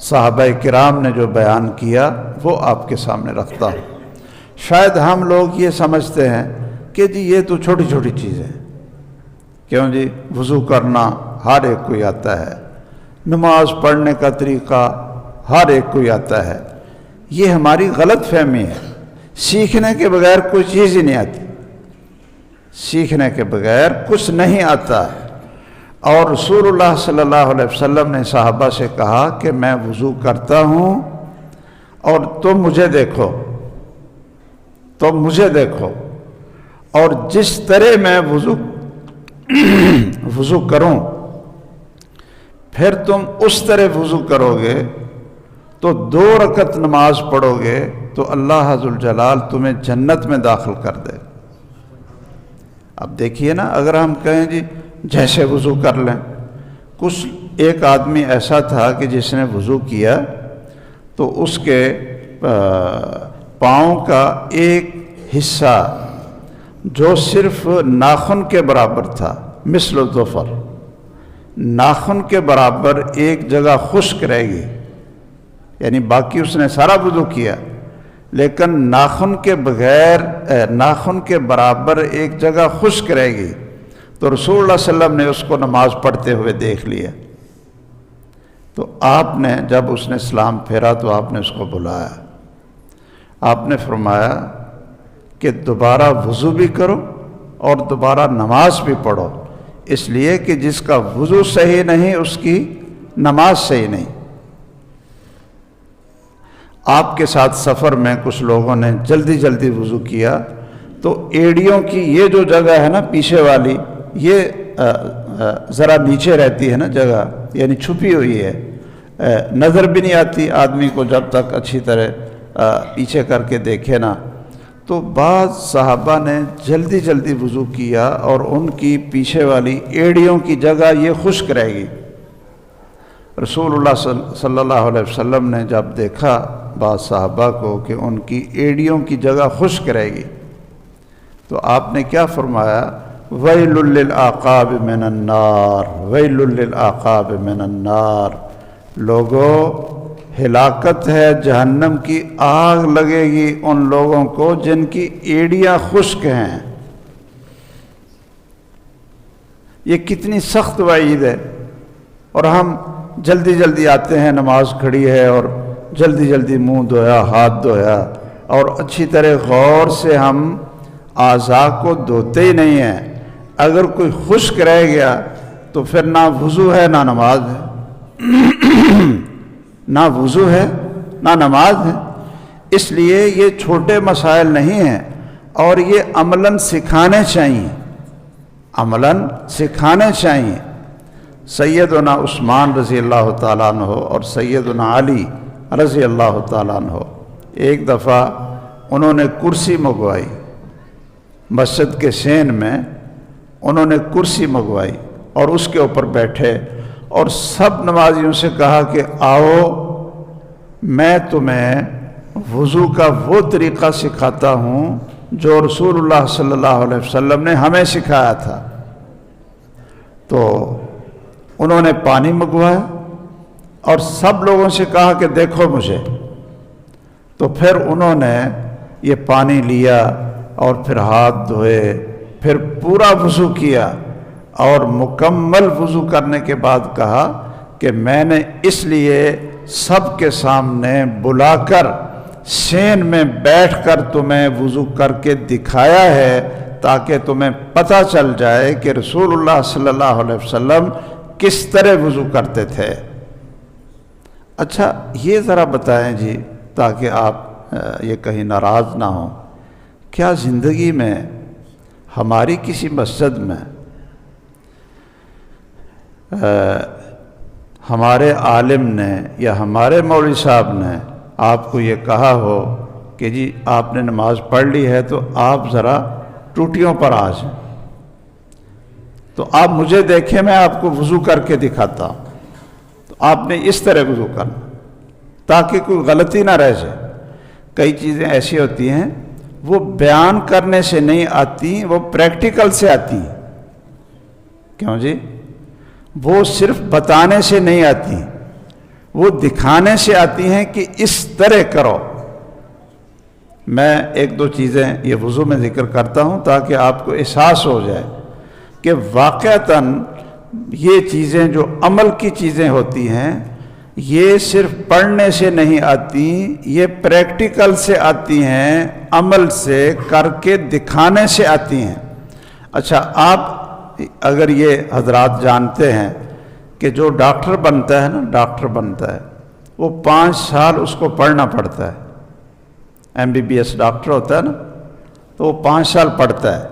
صحابہ کرام نے جو بیان کیا وہ آپ کے سامنے رکھتا ہوں۔ شاید ہم لوگ یہ سمجھتے ہیں کہ جی یہ تو چھوٹی چھوٹی چیزیں ہیں، کیوں جی وضو کرنا ہر ایک کو آتا ہے، نماز پڑھنے کا طریقہ ہر ایک کو آتا ہے۔ یہ ہماری غلط فہمی ہے، سیکھنے کے بغیر کوئی چیز ہی نہیں آتی، سیکھنے کے بغیر کچھ نہیں آتا ہے۔ اور رسول اللہ صلی اللہ علیہ وسلم نے صحابہ سے کہا کہ میں وضو کرتا ہوں اور تم مجھے دیکھو، تم مجھے دیکھو، اور جس طرح میں وضو کروں پھر تم اس طرح وضو کرو گے تو 2 رکعت نماز پڑھو گے تو اللہ ذوالجلال تمہیں جنت میں داخل کر دے۔ اب دیکھیے نا، اگر ہم کہیں جی جیسے وضو کر لیں، کچھ ایک آدمی ایسا تھا کہ جس نے وضو کیا تو اس کے پاؤں کا ایک حصہ جو صرف ناخن کے برابر تھا، مثل الظفر، ناخن کے برابر ایک جگہ خشک رہ گئی، یعنی باقی اس نے سارا وضو کیا لیکن ناخن کے بغیر ناخن کے برابر ایک جگہ خشک رہ گئی، تو رسول اللہ صلی اللہ علیہ وسلم نے اس کو نماز پڑھتے ہوئے دیکھ لیا۔ تو آپ نے جب اس نے سلام پھیرا تو آپ نے اس کو بلایا، آپ نے فرمایا کہ دوبارہ وضو بھی کرو اور دوبارہ نماز بھی پڑھو، اس لیے کہ جس کا وضو صحیح نہیں اس کی نماز صحیح نہیں۔ آپ کے ساتھ سفر میں کچھ لوگوں نے جلدی جلدی وضو کیا تو ایڑیوں کی یہ جو جگہ ہے نا پیچھے والی، یہ ذرا نیچے رہتی ہے نا جگہ، یعنی چھپی ہوئی ہے، نظر بھی نہیں آتی آدمی کو جب تک اچھی طرح پیچھے کر کے دیکھے نا۔ تو بعض صحابہ نے جلدی جلدی وضو کیا اور ان کی پیچھے والی ایڑیوں کی جگہ یہ خشک رہ گئی۔ رسول اللہ صلی اللہ علیہ وسلم نے جب دیکھا بعض صحابہ کو کہ ان کی ایڑیوں کی جگہ خشک رہ گئی تو آپ نے کیا فرمایا؟ وَيْلٌ لِّلْأَعْقَابِ مِنَ النَّارِ وَيْلٌ لِّلْأَعْقَابِ مِنَ النَّارِ، لوگوں ہلاکت ہے، جہنم کی آگ لگے گی ان لوگوں کو جن کی ایڑیاں خشک ہیں۔ یہ کتنی سخت وعید ہے، اور ہم جلدی جلدی آتے ہیں، نماز کھڑی ہے اور جلدی جلدی منہ دھویا، ہاتھ دھویا، اور اچھی طرح غور سے ہم اعضاء کو دھوتے ہی نہیں ہیں۔ اگر کوئی خشک رہ گیا تو پھر نہ وضو ہے نہ نماز ہے، نہ وضو ہے نہ نماز ہے۔ اس لیے یہ چھوٹے مسائل نہیں ہیں، اور یہ عملاً سکھانے چاہیے، عملاً سکھانے چاہیے۔ سیدنا عثمان رضی اللہ تعالیٰ عنہ اور سیدنا علی رضی اللہ تعالیٰ عنہ ایک دفعہ انہوں نے کرسی منگوائی، مسجد کے سین میں انہوں نے کرسی منگوائی اور اس کے اوپر بیٹھے اور سب نمازیوں سے کہا کہ آؤ میں تمہیں وضو کا وہ طریقہ سکھاتا ہوں جو رسول اللہ صلی اللہ علیہ وسلم نے ہمیں سکھایا تھا۔ تو انہوں نے پانی منگوایا اور سب لوگوں سے کہا کہ دیکھو مجھے، تو پھر انہوں نے یہ پانی لیا اور پھر ہاتھ دھوئے، پھر پورا وضو کیا، اور مکمل وضو کرنے کے بعد کہا کہ میں نے اس لیے سب کے سامنے بلا کر سین میں بیٹھ کر تمہیں وضو کر کے دکھایا ہے تاکہ تمہیں پتہ چل جائے کہ رسول اللہ صلی اللہ علیہ وسلم کس طرح وضو کرتے تھے۔ اچھا یہ ذرا بتائیں جی، تاکہ آپ یہ کہیں ناراض نہ ہوں، کیا زندگی میں ہماری کسی مسجد میں ہمارے عالم نے یا ہمارے مولوی صاحب نے آپ کو یہ کہا ہو کہ جی آپ نے نماز پڑھ لی ہے تو آپ ذرا ٹوٹیوں پر آ جائیں، تو آپ مجھے دیکھیں میں آپ کو وضو کر کے دکھاتا ہوں، تو آپ نے اس طرح وضو کرنا تاکہ کوئی غلطی نہ رہ جائے۔ کئی چیزیں ایسی ہوتی ہیں وہ بیان کرنے سے نہیں آتی، وہ پریکٹیکل سے آتی ہیں۔ کیوں جی؟ وہ صرف بتانے سے نہیں آتی، وہ دکھانے سے آتی ہیں کہ اس طرح کرو۔ میں ایک دو چیزیں یہ وضو میں ذکر کرتا ہوں تاکہ آپ کو احساس ہو جائے کہ واقعتاً یہ چیزیں جو عمل کی چیزیں ہوتی ہیں یہ صرف پڑھنے سے نہیں آتی، یہ پریکٹیکل سے آتی ہیں، عمل سے کر کے دکھانے سے آتی ہیں۔ اچھا آپ اگر یہ حضرات جانتے ہیں کہ جو ڈاکٹر بنتا ہے نا، ڈاکٹر بنتا ہے وہ 5 سال اس کو پڑھنا پڑتا ہے، MBBS ڈاکٹر ہوتا ہے نا، تو وہ 5 سال پڑھتا ہے۔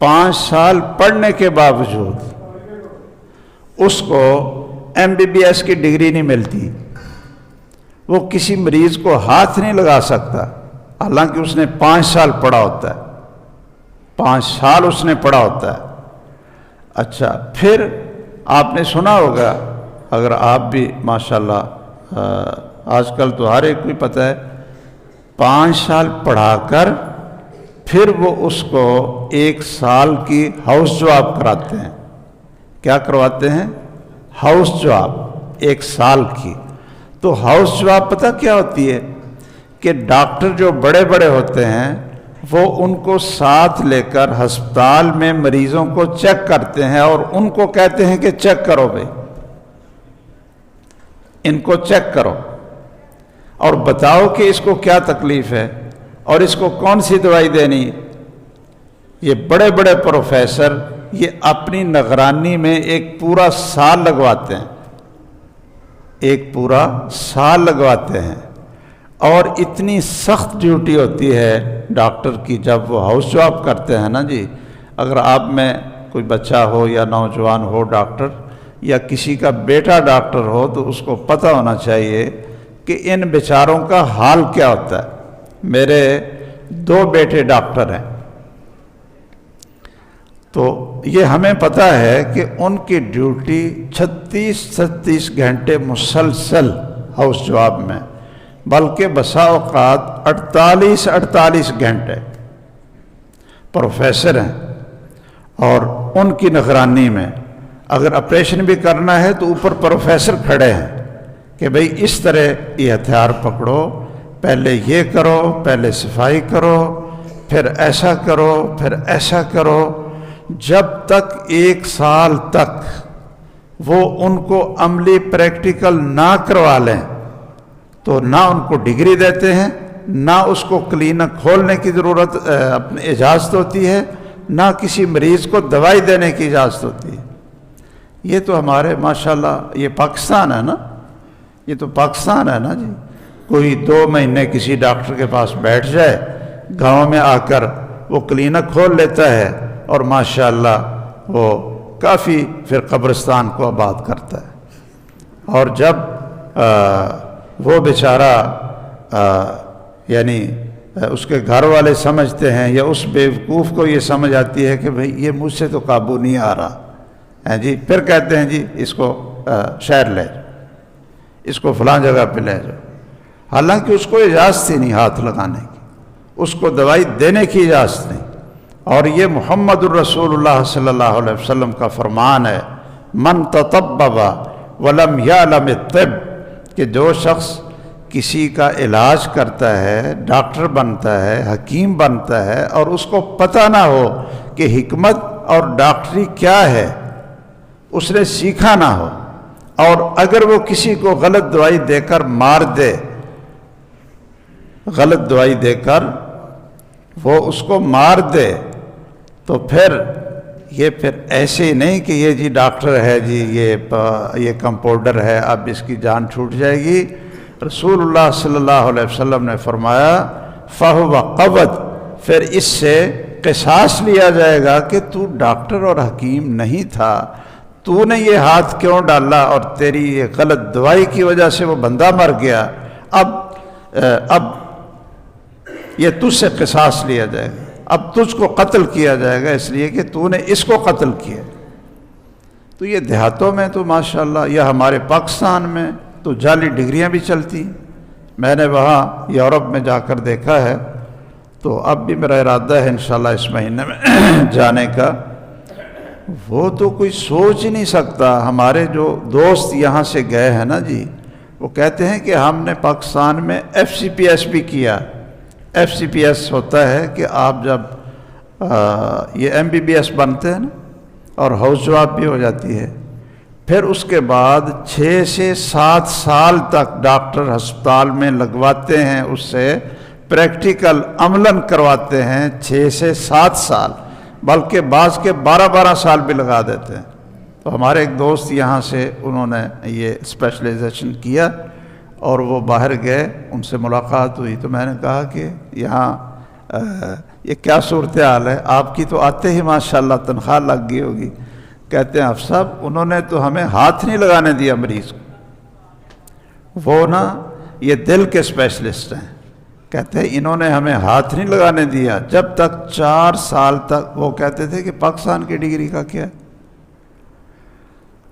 5 سال پڑھنے کے باوجود اس کو MBBS کی ڈگری نہیں ملتی، وہ کسی مریض کو ہاتھ نہیں لگا سکتا حالانکہ اس نے 5 سال پڑھا ہوتا ہے، 5 سال اس نے پڑھا ہوتا ہے۔ اچھا پھر آپ نے سنا ہوگا، اگر آپ بھی ماشاءاللہ آج کل تو ہر ایک کو پتہ ہے، 5 سال پڑھا کر پھر وہ اس کو 1 سال کی ہاؤس جاب کراتے ہیں۔ کیا کرواتے ہیں؟ ہاؤس جاب 1 سال کی۔ تو ہاؤس جاب پتہ کیا ہوتی ہے کہ ڈاکٹر جو بڑے بڑے ہوتے ہیں وہ ان کو ساتھ لے کر ہسپتال میں مریضوں کو چیک کرتے ہیں اور ان کو کہتے ہیں کہ چیک کرو بھائی، ان کو چیک کرو اور بتاؤ کہ اس کو کیا تکلیف ہے اور اس کو کون سی دوائی دینی ہے۔ یہ بڑے بڑے پروفیسر یہ اپنی نگرانی میں ایک پورا سال لگواتے ہیں، ایک پورا سال لگواتے ہیں، اور اتنی سخت ڈیوٹی ہوتی ہے ڈاکٹر کی جب وہ ہاؤس جاب کرتے ہیں نا جی۔ اگر آپ میں کوئی بچہ ہو یا نوجوان ہو ڈاکٹر، یا کسی کا بیٹا ڈاکٹر ہو، تو اس کو پتہ ہونا چاہیے کہ ان بیچاروں کا حال کیا ہوتا ہے۔ میرے 2 بیٹے ڈاکٹر ہیں، تو یہ ہمیں پتہ ہے کہ ان کی ڈیوٹی 36-36 گھنٹے مسلسل ہاؤس جاب میں، بلکہ بسا اوقات 48 گھنٹے پروفیسر ہیں، اور ان کی نگرانی میں اگر آپریشن بھی کرنا ہے تو اوپر پروفیسر کھڑے ہیں کہ بھئی اس طرح یہ ہتھیار پکڑو، پہلے یہ کرو، پہلے صفائی کرو، پھر ایسا کرو، پھر ایسا کرو، جب تک 1 سال تک وہ ان کو عملی پریکٹیکل نہ کروا لیں تو نہ ان کو ڈگری دیتے ہیں، نہ اس کو کلینک کھولنے کی ضرورت اپنی اجازت ہوتی ہے، نہ کسی مریض کو دوائی دینے کی اجازت ہوتی ہے۔ یہ تو ہمارے ماشاءاللہ یہ پاکستان ہے نا، یہ تو پاکستان ہے نا جی۔ کوئی 2 مہینے کسی ڈاکٹر کے پاس بیٹھ جائے، گاؤں میں آ کر وہ کلینک کھول لیتا ہے اور ماشاءاللہ وہ کافی پھر قبرستان کو آباد کرتا ہے۔ اور جب وہ بیچارہ یعنی اس کے گھر والے سمجھتے ہیں یا اس بیوقوف کو یہ سمجھ آتی ہے کہ بھئی یہ مجھ سے تو قابو نہیں آ رہا ہے جی، پھر کہتے ہیں جی اس کو شہر لے جاؤ، اس کو فلاں جگہ پہ لے جاؤ، حالانکہ اس کو اجازت ہی نہیں ہاتھ لگانے کی۔ اس کو دوائی دینے کی اجازت نہیں۔ اور یہ محمد الرسول اللہ صلی اللہ علیہ وسلم کا فرمان ہے، من تطبب ولم یعلم الطب، کہ جو شخص کسی کا علاج کرتا ہے، ڈاکٹر بنتا ہے، حکیم بنتا ہے، اور اس کو پتہ نہ ہو کہ حکمت اور ڈاکٹری کیا ہے، اس نے سیکھا نہ ہو، اور اگر وہ کسی کو غلط دوائی دے کر مار دے، غلط دوائی دے کر وہ اس کو مار دے، تو پھر ایسے ہی نہیں کہ یہ جی ڈاکٹر ہے جی، یہ کمپاؤنڈر ہے، اب اس کی جان چھوٹ جائے گی۔ رسول اللہ صلی اللہ علیہ وسلم نے فرمایا فَهُوَ قَوَدْ، پھر اس سے قصاص لیا جائے گا کہ تو ڈاکٹر اور حکیم نہیں تھا، تو نے یہ ہاتھ کیوں ڈالا، اور تیری یہ غلط دوائی کی وجہ سے وہ بندہ مر گیا، اب یہ تجھ سے قصاص لیا جائے گا، اب تجھ کو قتل کیا جائے گا، اس لیے کہ تو نے اس کو قتل کیا۔ تو یہ دیہاتوں میں تو ماشاءاللہ، یا ہمارے پاکستان میں تو جعلی ڈگریاں بھی چلتی ہیں، میں نے وہاں یورپ میں جا کر دیکھا ہے، تو اب بھی میرا ارادہ ہے انشاءاللہ اس مہینے میں جانے کا۔ وہ تو کوئی سوچ ہی نہیں سکتا، ہمارے جو دوست یہاں سے گئے ہیں نا جی، وہ کہتے ہیں کہ ہم نے پاکستان میں FCPS بھی کیا۔ FCPS ہوتا ہے کہ آپ جب یہ MBBS بنتے ہیں نا، اور ہاؤس جاب بھی ہو جاتی ہے، پھر اس کے بعد 6 سے 7 سال تک ڈاکٹر ہسپتال میں لگواتے ہیں، اس سے پریکٹیکل عملاً کرواتے ہیں 6 سے 7 سال، بلکہ بعض کے 12 سال بھی لگا دیتے ہیں۔ تو ہمارے ایک دوست یہاں سے انہوں نے یہ اسپیشلائزیشن کیا، اور وہ باہر گئے، ان سے ملاقات ہوئی، تو میں نے کہا کہ یہاں یہ کیا صورتحال ہے، آپ کی تو آتے ہی ماشاءاللہ تنخواہ لگ گئی ہوگی۔ کہتے ہیں افسر صاحب انہوں نے تو ہمیں ہاتھ نہیں لگانے دیا مریض کو، وہ نا یہ دل کے اسپیشلسٹ ہیں، کہتے ہیں انہوں نے ہمیں ہاتھ نہیں لگانے دیا جب تک 4 سال تک، وہ کہتے تھے کہ پاکستان کی ڈگری کا کیا،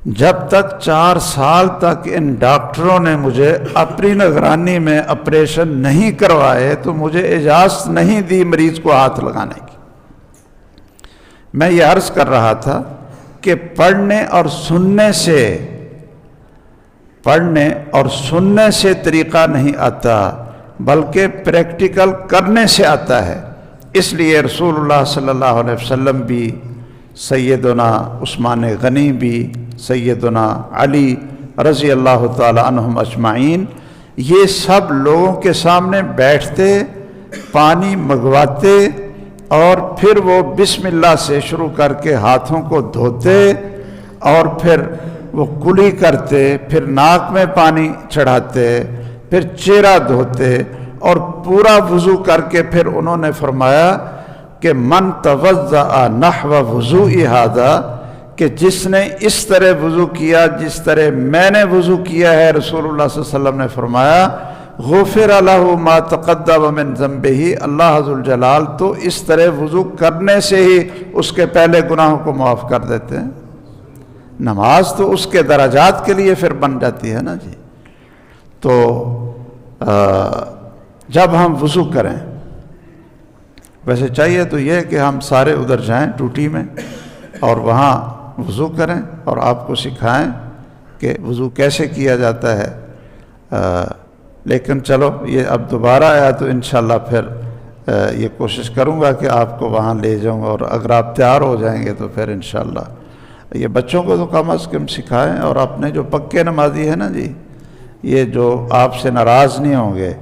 جب تک 4 سال تک ان ڈاکٹروں نے مجھے اپنی نگرانی میں آپریشن نہیں کروائے تو مجھے اجازت نہیں دی مریض کو ہاتھ لگانے کی۔ میں یہ عرض کر رہا تھا کہ پڑھنے اور سننے سے طریقہ نہیں آتا، بلکہ پریکٹیکل کرنے سے آتا ہے۔ اس لیے رسول اللہ صلی اللہ علیہ وسلم بھی، سیدنا عثمان غنی بھی، سیدنا علی رضی اللہ تعالی عنہم اجمعین، یہ سب لوگوں کے سامنے بیٹھتے، پانی منگواتے، اور پھر وہ بسم اللہ سے شروع کر کے ہاتھوں کو دھوتے، اور پھر وہ کلی کرتے، پھر ناک میں پانی چڑھاتے، پھر چہرہ دھوتے، اور پورا وضو کر کے پھر انہوں نے فرمایا کہ من توضأ نحو وضوء ھذا، کہ جس نے اس طرح وضو کیا جس طرح میں نے وضو کیا ہے، رسول اللہ صلی اللہ علیہ وسلم نے فرمایا غفر لہ ما تقدم من ذنبہ، اللہ ذوالجلال تو اس طرح وضو کرنے سے ہی اس کے پہلے گناہوں کو معاف کر دیتے ہیں۔ نماز تو اس کے درجات کے لیے پھر بن جاتی ہے نا جی۔ تو جب ہم وضو کریں، ویسے چاہیے تو یہ کہ ہم سارے ادھر جائیں ٹوٹی میں اور وہاں وضو کریں اور آپ کو سکھائیں کہ وضو کیسے کیا جاتا ہے، لیکن چلو یہ اب دوبارہ آیا تو انشاءاللہ پھر یہ کوشش کروں گا کہ آپ کو وہاں لے جاؤں، اور اگر آپ تیار ہو جائیں گے تو پھر انشاءاللہ یہ بچوں کو تو کم از کم سکھائیں، اور اپنے جو پکے نمازی ہیں نا جی، یہ جو آپ سے ناراض نہیں ہوں گے،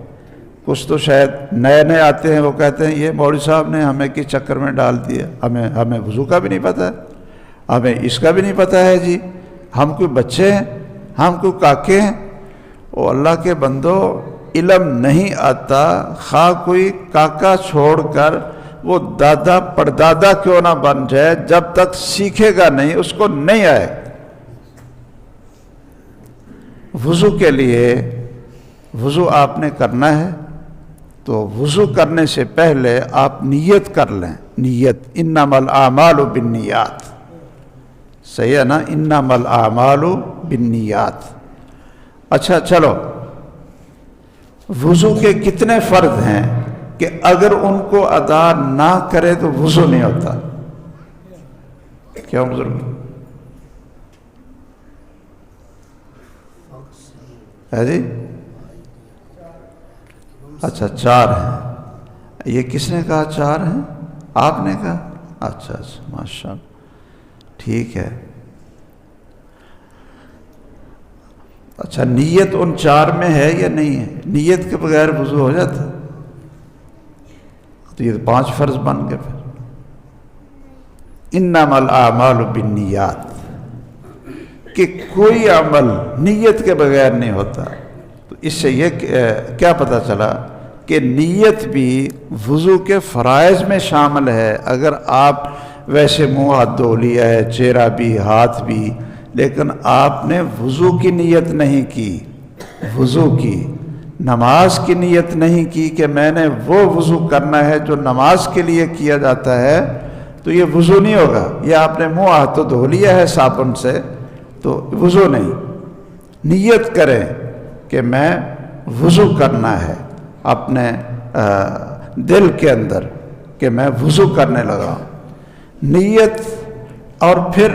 کچھ تو شاید نئے آتے ہیں، وہ کہتے ہیں یہ مولوی صاحب نے ہمیں کس چکر میں ڈال دیا، ہمیں وضو کا بھی نہیں پتہ ہے، ہمیں اس کا بھی نہیں پتہ ہے جی، ہم کوئی بچے ہیں، ہم کوئی کاکے ہیں۔ وہ اللہ کے بندو، علم نہیں آتا، خواہ کوئی کاکا چھوڑ کر وہ دادا پردادا کیوں نہ بن جائے، جب تک سیکھے گا نہیں اس کو نہیں آئے۔ وضو کے لیے وضو آپ نے کرنا ہے تو وضو کرنے سے پہلے آپ نیت کر لیں، نیت، انما الاعمال بالنیات، صحیح ہے نا، انما الاعمال بالنیات۔ اچھا چلو، وضو کے کتنے فرض ہیں کہ اگر ان کو ادا نہ کرے تو وضو نہیں ہوتا. کیا بزرگ ہے جی؟ اچھا 4 ہیں. یہ کس نے کہا 4 ہیں؟ آپ نے کہا؟ اچھا ماشاء اللہ، ٹھیک ہے. اچھا نیت ان 4 میں ہے یا نہیں ہے؟ نیت کے بغیر وضو ہو جاتا؟ تو یہ 5 فرض بن گئے. پھر انما الاعمال بالنیات، کہ کوئی عمل نیت کے بغیر نہیں ہوتا. تو اس سے یہ کیا پتہ چلا کہ نیت بھی وضو کے فرائض میں شامل ہے. اگر آپ ویسے منہ ہاتھ دھو لیا ہے، چہرہ بھی ہاتھ بھی، لیکن آپ نے وضو کی نیت نہیں کی، وضو کی، نماز کی نیت نہیں کی کہ میں نے وہ وضو کرنا ہے جو نماز کے لیے کیا جاتا ہے، تو یہ وضو نہیں ہوگا. یہ آپ نے منہ ہاتھ تو دھو لیا ہے صابن سے، تو وضو نہیں. نیت کریں کہ میں وضو کرنا ہے اپنے دل کے اندر، کہ میں وضو کرنے لگا. نیت. اور پھر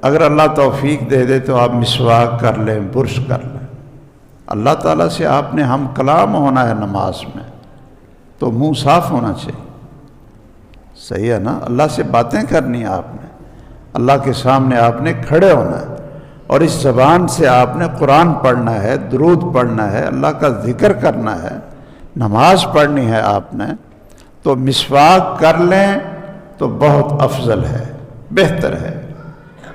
اگر اللہ توفیق دے دے تو آپ مسواک کر لیں، برش کر لیں. اللہ تعالیٰ سے آپ نے ہم کلام ہونا ہے نماز میں، تو منہ صاف ہونا چاہیے. صحیح ہے نا؟ اللہ سے باتیں کرنی آپ نے، اللہ کے سامنے آپ نے کھڑے ہونا ہے، اور اس زبان سے آپ نے قرآن پڑھنا ہے، درود پڑھنا ہے، اللہ کا ذکر کرنا ہے، نماز پڑھنی ہے آپ نے. تو مسواک کر لیں تو بہت افضل ہے، بہتر ہے.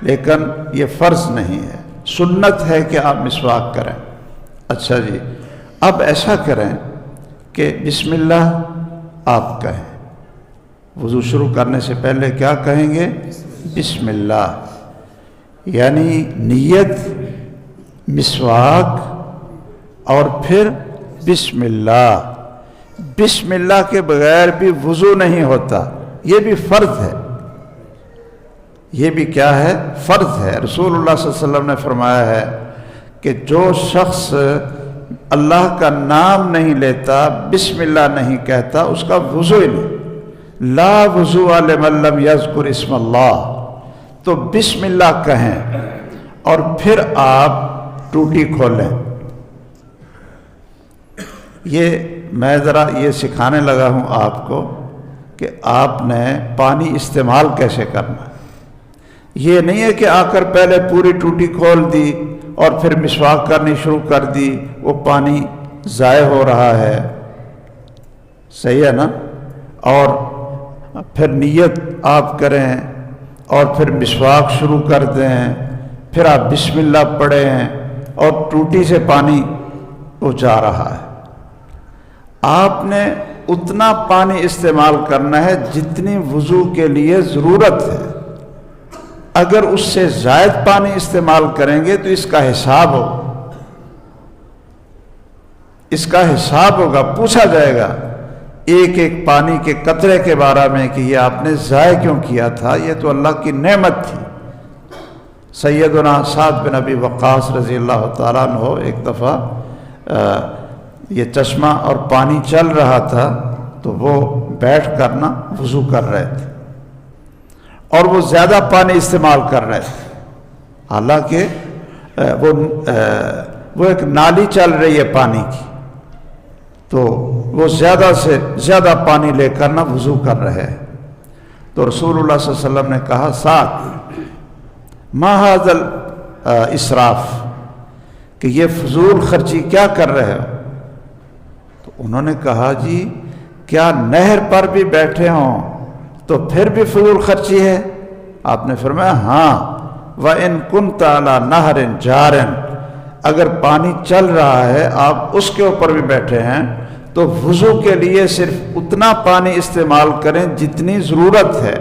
لیکن یہ فرض نہیں ہے، سنت ہے کہ آپ مسواک کریں. اچھا جی، اب ایسا کریں کہ بسم اللہ آپ کہیں. وضو شروع کرنے سے پہلے کیا کہیں گے؟ بسم اللہ. یعنی نیت، مسواک، اور پھر بسم اللہ. بسم اللہ کے بغیر بھی وضو نہیں ہوتا. یہ بھی فرض ہے. یہ بھی کیا ہے؟ فرض ہے. رسول اللہ صلی اللہ علیہ وسلم نے فرمایا ہے کہ جو شخص اللہ کا نام نہیں لیتا، بسم اللہ نہیں کہتا، اس کا وضو ہی نہیں. لا وضوء لمن لم یذکر اسم اللہ. تو بسم اللہ کہیں اور پھر آپ ٹوٹی کھولیں. یہ میں ذرا یہ سکھانے لگا ہوں آپ کو کہ آپ نے پانی استعمال کیسے کرنا ہے. یہ نہیں ہے کہ آ کر پہلے پوری ٹوٹی کھول دی اور پھر مسواک کرنی شروع کر دی، وہ پانی ضائع ہو رہا ہے. صحیح ہے نا؟ اور پھر نیت آپ کریں اور پھر مسواک شروع کر دیں، پھر آپ بسم اللہ پڑھیں اور ٹوٹی سے پانی وہ جا رہا ہے. آپ نے اتنا پانی استعمال کرنا ہے جتنی وضو کے لیے ضرورت ہے. اگر اس سے زائد پانی استعمال کریں گے تو اس کا حساب ہوگا. اس کا حساب ہوگا، پوچھا جائے گا ایک ایک پانی کے قطرے کے بارے میں کہ یہ آپ نے ضائع کیوں کیا تھا، یہ تو اللہ کی نعمت تھی. سیدنا سعد بن ابی وقاص رضی اللہ تعالیٰ عنہ ایک دفعہ یہ چشمہ اور پانی چل رہا تھا تو وہ بیٹھ کر نا وضو کر رہے تھے اور وہ زیادہ پانی استعمال کر رہے تھے. حالانکہ وہ ایک نالی چل رہی ہے پانی کی، تو وہ زیادہ سے زیادہ پانی لے کر نا وضو کر رہے ہیں. تو رسول اللہ صلی اللہ علیہ وسلم نے کہا سعد ما ھذا الاسراف، کہ یہ فضول خرچی کیا کر رہے ہو. تو انہوں نے کہا جی کیا نہر پر بھی بیٹھے ہوں تو پھر بھی فضول خرچی ہے؟ آپ نے فرمایا ہاں. وَإِن كُنْتَ عَلَى نَهْرٍ جَارٍ، اگر پانی چل رہا ہے آپ اس کے اوپر بھی بیٹھے ہیں تو وضو کے لیے صرف اتنا پانی استعمال کریں جتنی ضرورت ہے.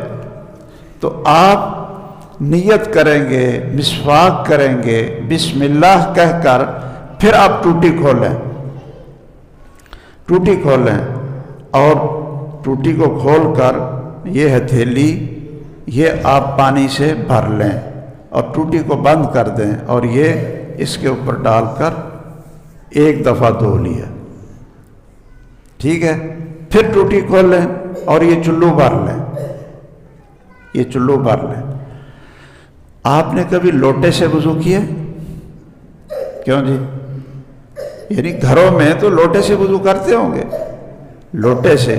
تو آپ نیت کریں گے، مسواک کریں گے، بسم اللہ کہہ کر پھر آپ ٹوٹی کھولیں. ٹوٹی کھولیں اور ٹوٹی کو کھول کر یہ ہتھیلی یہ آپ پانی سے بھر لیں اور ٹوٹی کو بند کر دیں اور یہ اس کے اوپر ڈال کر ایک دفعہ دھو لیا. ٹھیک ہے؟ پھر ٹوٹی کھول لیں اور یہ چلو بھر لیں، یہ چلو بھر لیں۔ آپ نے کبھی لوٹے سے وضو کیا؟ کیوں جی؟ یعنی گھروں میں تو لوٹے سے وضو کرتے ہوں گے، لوٹے سے۔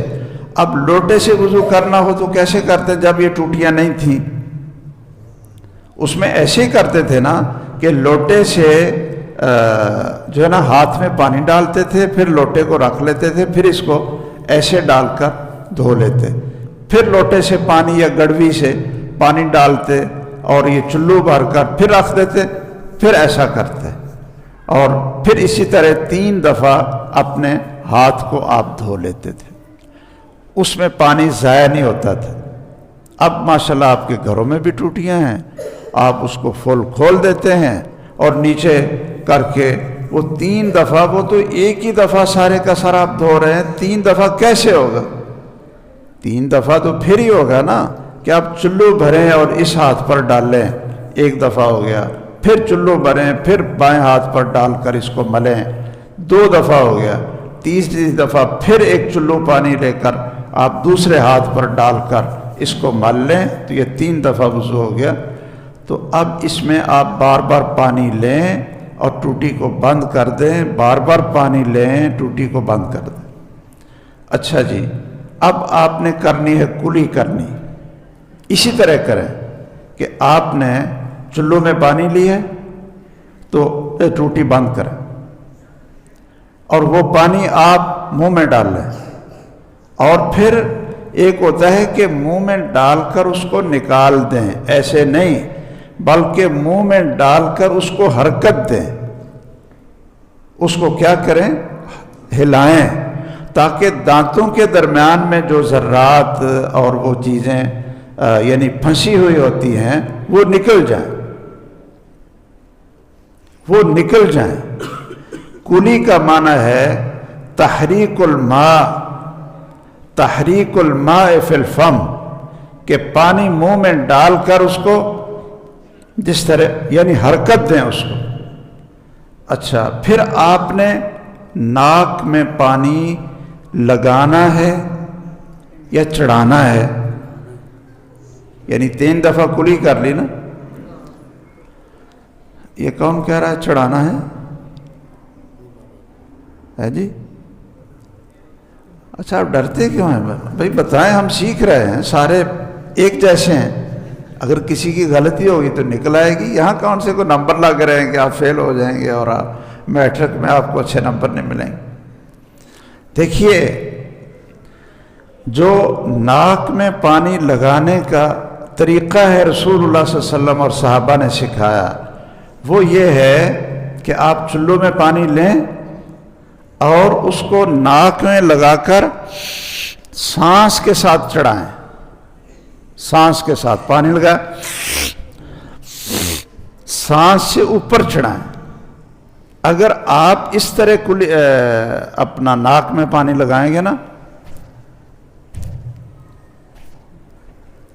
اب لوٹے سے وضو کرنا ہو تو کیسے کرتے جب یہ ٹوٹیاں نہیں تھیں؟ اس میں ایسے ہی کرتے تھے نا کہ لوٹے سے جو ہے نا ہاتھ میں پانی ڈالتے تھے، پھر لوٹے کو رکھ لیتے تھے، پھر اس کو ایسے ڈال کر دھو لیتے، پھر لوٹے سے پانی یا گڑوی سے پانی ڈالتے اور یہ چلو بھر کر پھر رکھ دیتے، پھر ایسا کرتے، اور پھر اسی طرح 3 دفعہ اپنے ہاتھ کو آپ دھو لیتے تھے۔ اس میں پانی ضائع نہیں ہوتا تھا۔ اب ماشاءاللہ آپ کے گھروں میں بھی ٹوٹیاں ہیں، آپ اس کو فل کھول دیتے ہیں اور نیچے کر کے وہ 3 دفعہ، وہ تو ایک ہی دفعہ سارے کا سارا آپ دھو رہے ہیں، 3 دفعہ کیسے ہوگا؟ 3 دفعہ تو پھر ہی ہوگا نا کہ آپ چلو بھریں اور اس ہاتھ پر ڈالیں، 1 دفعہ ہو گیا، پھر چلو بھریں، پھر بائیں ہاتھ پر ڈال کر اس کو ملیں، 2 دفعہ ہو گیا، تیسری دفعہ پھر ایک چلو پانی لے کر آپ دوسرے ہاتھ پر ڈال کر اس کو مل لیں، تو یہ 3 دفعہ وضو ہو گیا۔ تو اب اس میں آپ بار بار پانی لیں اور ٹوٹی کو بند کر دیں، بار بار پانی لیں، ٹوٹی کو بند کر دیں۔ اچھا جی، اب آپ نے کرنی ہے کلی کرنی، اسی طرح کریں کہ آپ نے چلو میں پانی لی ہے تو ٹوٹی بند کریں اور وہ پانی آپ منہ میں ڈال لیں، اور پھر ایک ہوتا ہے کہ منہ میں ڈال کر اس کو نکال دیں، ایسے نہیں بلکہ منہ میں ڈال کر اس کو حرکت دیں، اس کو کیا کریں؟ ہلائیں، تاکہ دانتوں کے درمیان میں جو ذرات اور وہ چیزیں یعنی پھنسی ہوئی ہوتی ہیں وہ نکل جائیں، وہ نکل جائیں۔ کلی کا معنی ہے تحریک الماء، تحریک الماء فی الفم، کہ پانی منہ میں ڈال کر اس کو جس طرح یعنی حرکت دیں اس کو۔ اچھا، پھر آپ نے ناک میں پانی لگانا ہے یا چڑھانا ہے؟ یعنی 3 دفعہ کلی کر لی نا، یہ کون کہہ رہا ہے چڑھانا ہے جی؟ اچھا، آپ ڈرتے کیوں ہیں بھائی؟ بتائیں، ہم سیکھ رہے ہیں، سارے ایک جیسے ہیں، اگر کسی کی غلطی ہوگی تو نکل آئے گی۔ یہاں کون سے کو نمبر لگ رہے ہیں کہ آپ فیل ہو جائیں گے اور میٹرک میں آپ کو اچھے نمبر نہیں ملیں گے۔ دیکھیے، جو ناک میں پانی لگانے کا طریقہ ہے رسول اللہ صلی اللہ علیہ وسلم اور صحابہ نے سکھایا، وہ یہ ہے کہ آپ چلو میں پانی لیں اور اس کو ناک میں لگا کر سانس کے ساتھ چڑھائیں، سانس کے ساتھ پانی لگا، سانس سے اوپر چڑھائیں۔ اگر آپ اس طرح اپنا ناک میں پانی لگائیں گے نا،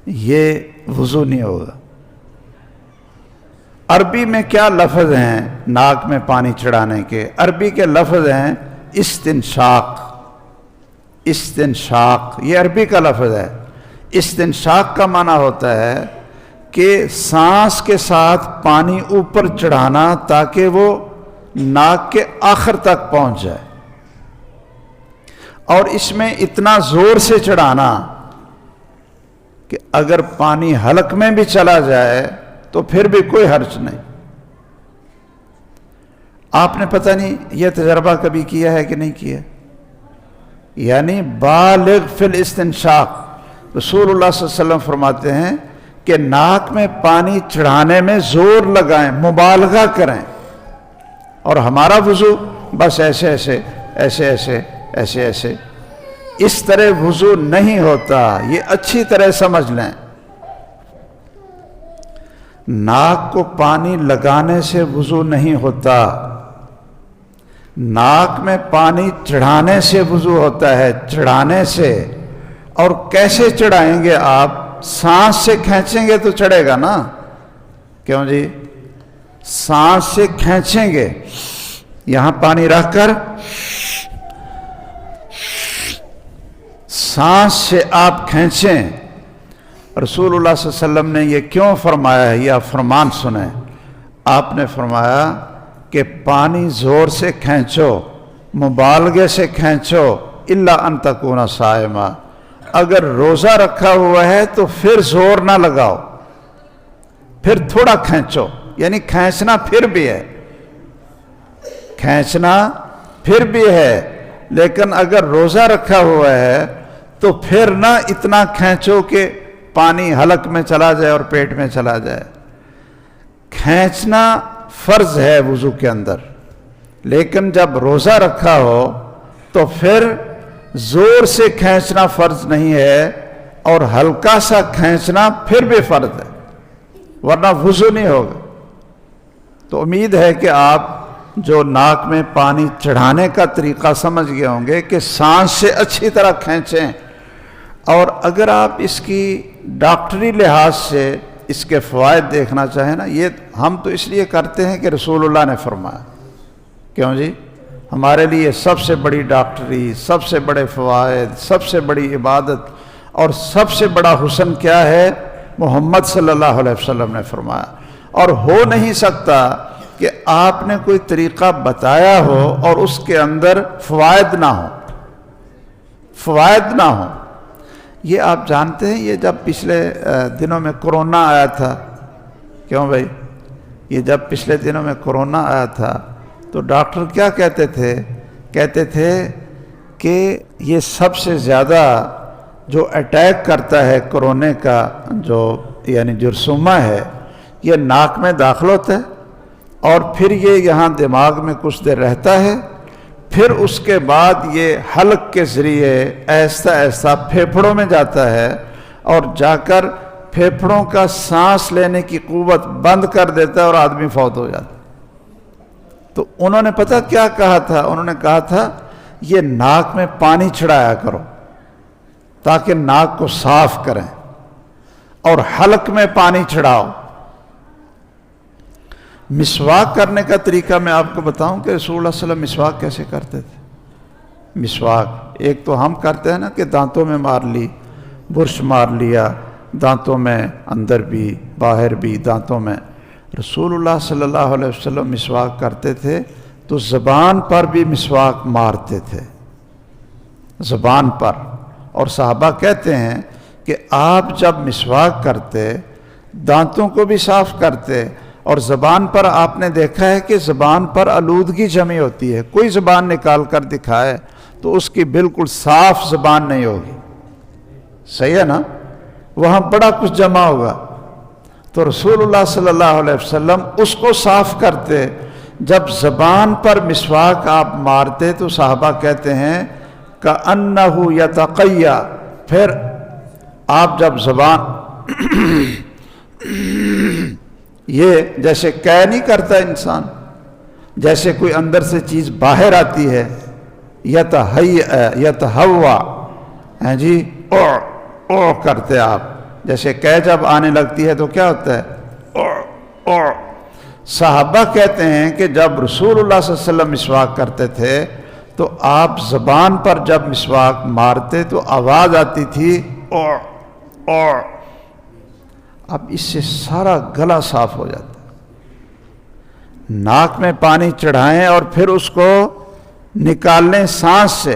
یہ وضو نہیں ہوگا۔ عربی میں کیا لفظ ہیں ناک میں پانی چڑھانے کے؟ عربی کے لفظ ہیں استنشاق، استنشاق، یہ عربی کا لفظ ہے۔ استنشاق کا معنی ہوتا ہے کہ سانس کے ساتھ پانی اوپر چڑھانا تاکہ وہ ناک کے آخر تک پہنچ جائے، اور اس میں اتنا زور سے چڑھانا کہ اگر پانی حلق میں بھی چلا جائے تو پھر بھی کوئی حرج نہیں۔ آپ نے پتہ نہیں یہ تجربہ کبھی کیا ہے کہ نہیں کیا؟ یعنی بالغ فی الاستنشاق، رسول اللہ صلی اللہ علیہ وسلم فرماتے ہیں کہ ناک میں پانی چڑھانے میں زور لگائیں، مبالغہ کریں، اور ہمارا وضو بس ایسے ایسے ایسے ایسے ایسے ایسے، اس طرح وضو نہیں ہوتا، یہ اچھی طرح سمجھ لیں۔ ناک کو پانی لگانے سے وضو نہیں ہوتا، ناک میں پانی چڑھانے سے وضو ہوتا ہے، چڑھانے سے۔ اور کیسے چڑھائیں گے آپ؟ سانس سے کھینچیں گے تو چڑھے گا نا، کیوں جی؟ سانس سے کھینچیں گے، یہاں پانی رکھ کر سانس سے آپ کھینچیں۔ رسول اللہ صلی اللہ علیہ وسلم نے یہ کیوں فرمایا ہے، یہ آپ فرمان سنیں۔ آپ نے فرمایا کہ پانی زور سے کھینچو، مبالغے سے کھینچو، الا ان تکون صائما، اگر روزہ رکھا ہوا ہے تو پھر زور نہ لگاؤ، پھر تھوڑا کھینچو، یعنی کھینچنا پھر بھی ہے، کھینچنا پھر بھی ہے، لیکن اگر روزہ رکھا ہوا ہے تو پھر نہ اتنا کھینچو کہ پانی حلق میں چلا جائے اور پیٹ میں چلا جائے۔ کھینچنا فرض ہے وضو کے اندر، لیکن جب روزہ رکھا ہو تو پھر زور سے کھینچنا فرض نہیں ہے، اور ہلکا سا کھینچنا پھر بھی فرض ہے، ورنہ وضو نہیں ہوگا۔ تو امید ہے کہ آپ جو ناک میں پانی چڑھانے کا طریقہ سمجھ گئے ہوں گے کہ سانس سے اچھی طرح کھینچیں، اور اگر آپ اس کی ڈاکٹری لحاظ سے اس کے فوائد دیکھنا چاہیں نا، یہ ہم تو اس لیے کرتے ہیں کہ رسول اللہ نے فرمایا، کیوں جی؟ ہمارے لیے سب سے بڑی ڈاکٹری، سب سے بڑے فوائد، سب سے بڑی عبادت اور سب سے بڑا حسن کیا ہے؟ محمد صلی اللہ علیہ وسلم نے فرمایا۔ اور ہو نہیں سکتا کہ آپ نے کوئی طریقہ بتایا ہو اور اس کے اندر فوائد نہ ہو، فوائد نہ ہو۔ یہ آپ جانتے ہیں، یہ جب پچھلے دنوں میں کرونا آیا تھا، کیوں بھائی؟ یہ جب پچھلے دنوں میں کرونا آیا تھا تو ڈاکٹر کیا کہتے تھے؟ کہتے تھے کہ یہ سب سے زیادہ جو اٹیک کرتا ہے کرونے کا، جو یعنی جرثومہ ہے، یہ ناک میں داخل ہوتا ہے اور پھر یہ یہاں دماغ میں کچھ دیر رہتا ہے، پھر اس کے بعد یہ حلق کے ذریعے آہستہ آہستہ پھیپھڑوں میں جاتا ہے اور جا کر پھیپھڑوں کا سانس لینے کی قوت بند کر دیتا ہے اور آدمی فوت ہو جاتا ہے۔ تو انہوں نے پتہ کیا کہا تھا؟ انہوں نے کہا تھا یہ ناک میں پانی چڑھایا کرو تاکہ ناک کو صاف کریں، اور حلق میں پانی چڑھاؤ۔ مسواک کرنے کا طریقہ میں آپ کو بتاؤں کہ رسول اللہ صلی اللہ علیہ وسلم مسواک کیسے کرتے تھے؟ مسواک ایک تو ہم کرتے ہیں نا کہ دانتوں میں مار لی، برش مار لیا، دانتوں میں اندر بھی باہر بھی دانتوں میں۔ رسول اللہ صلی اللہ علیہ وسلم مسواک کرتے تھے تو زبان پر بھی مسواک مارتے تھے، زبان پر۔ اور صحابہ کہتے ہیں کہ آپ جب مسواک کرتے دانتوں کو بھی صاف کرتے، اور زبان پر آپ نے دیکھا ہے کہ زبان پر آلودگی جمی ہوتی ہے، کوئی زبان نکال کر دکھائے تو اس کی بالکل صاف زبان نہیں ہوگی، صحیح ہے نا؟ وہاں بڑا کچھ جمع ہوگا۔ تو رسول اللہ صلی اللہ علیہ وسلم اس کو صاف کرتے۔ جب زبان پر مسواک آپ مارتے تو صحابہ کہتے ہیں کأنہ یتقیٰ، پھر آپ جب زبان یہ جیسے قے نہیں کرتا انسان، جیسے کوئی اندر سے چیز باہر آتی ہے، یتہوّا، ہیں جی، او کرتے آپ، جیسے قے جب آنے لگتی ہے تو کیا ہوتا ہے؟ او۔ صحابہ کہتے ہیں کہ جب رسول اللہ صلی اللہ علیہ وسلم مسواک کرتے تھے تو آپ زبان پر جب مسواک مارتے تو آواز آتی تھی او۔ اب اس سے سارا گلا صاف ہو جاتا ہے۔ ناک میں پانی چڑھائیں اور پھر اس کو نکال لیں سانس سے،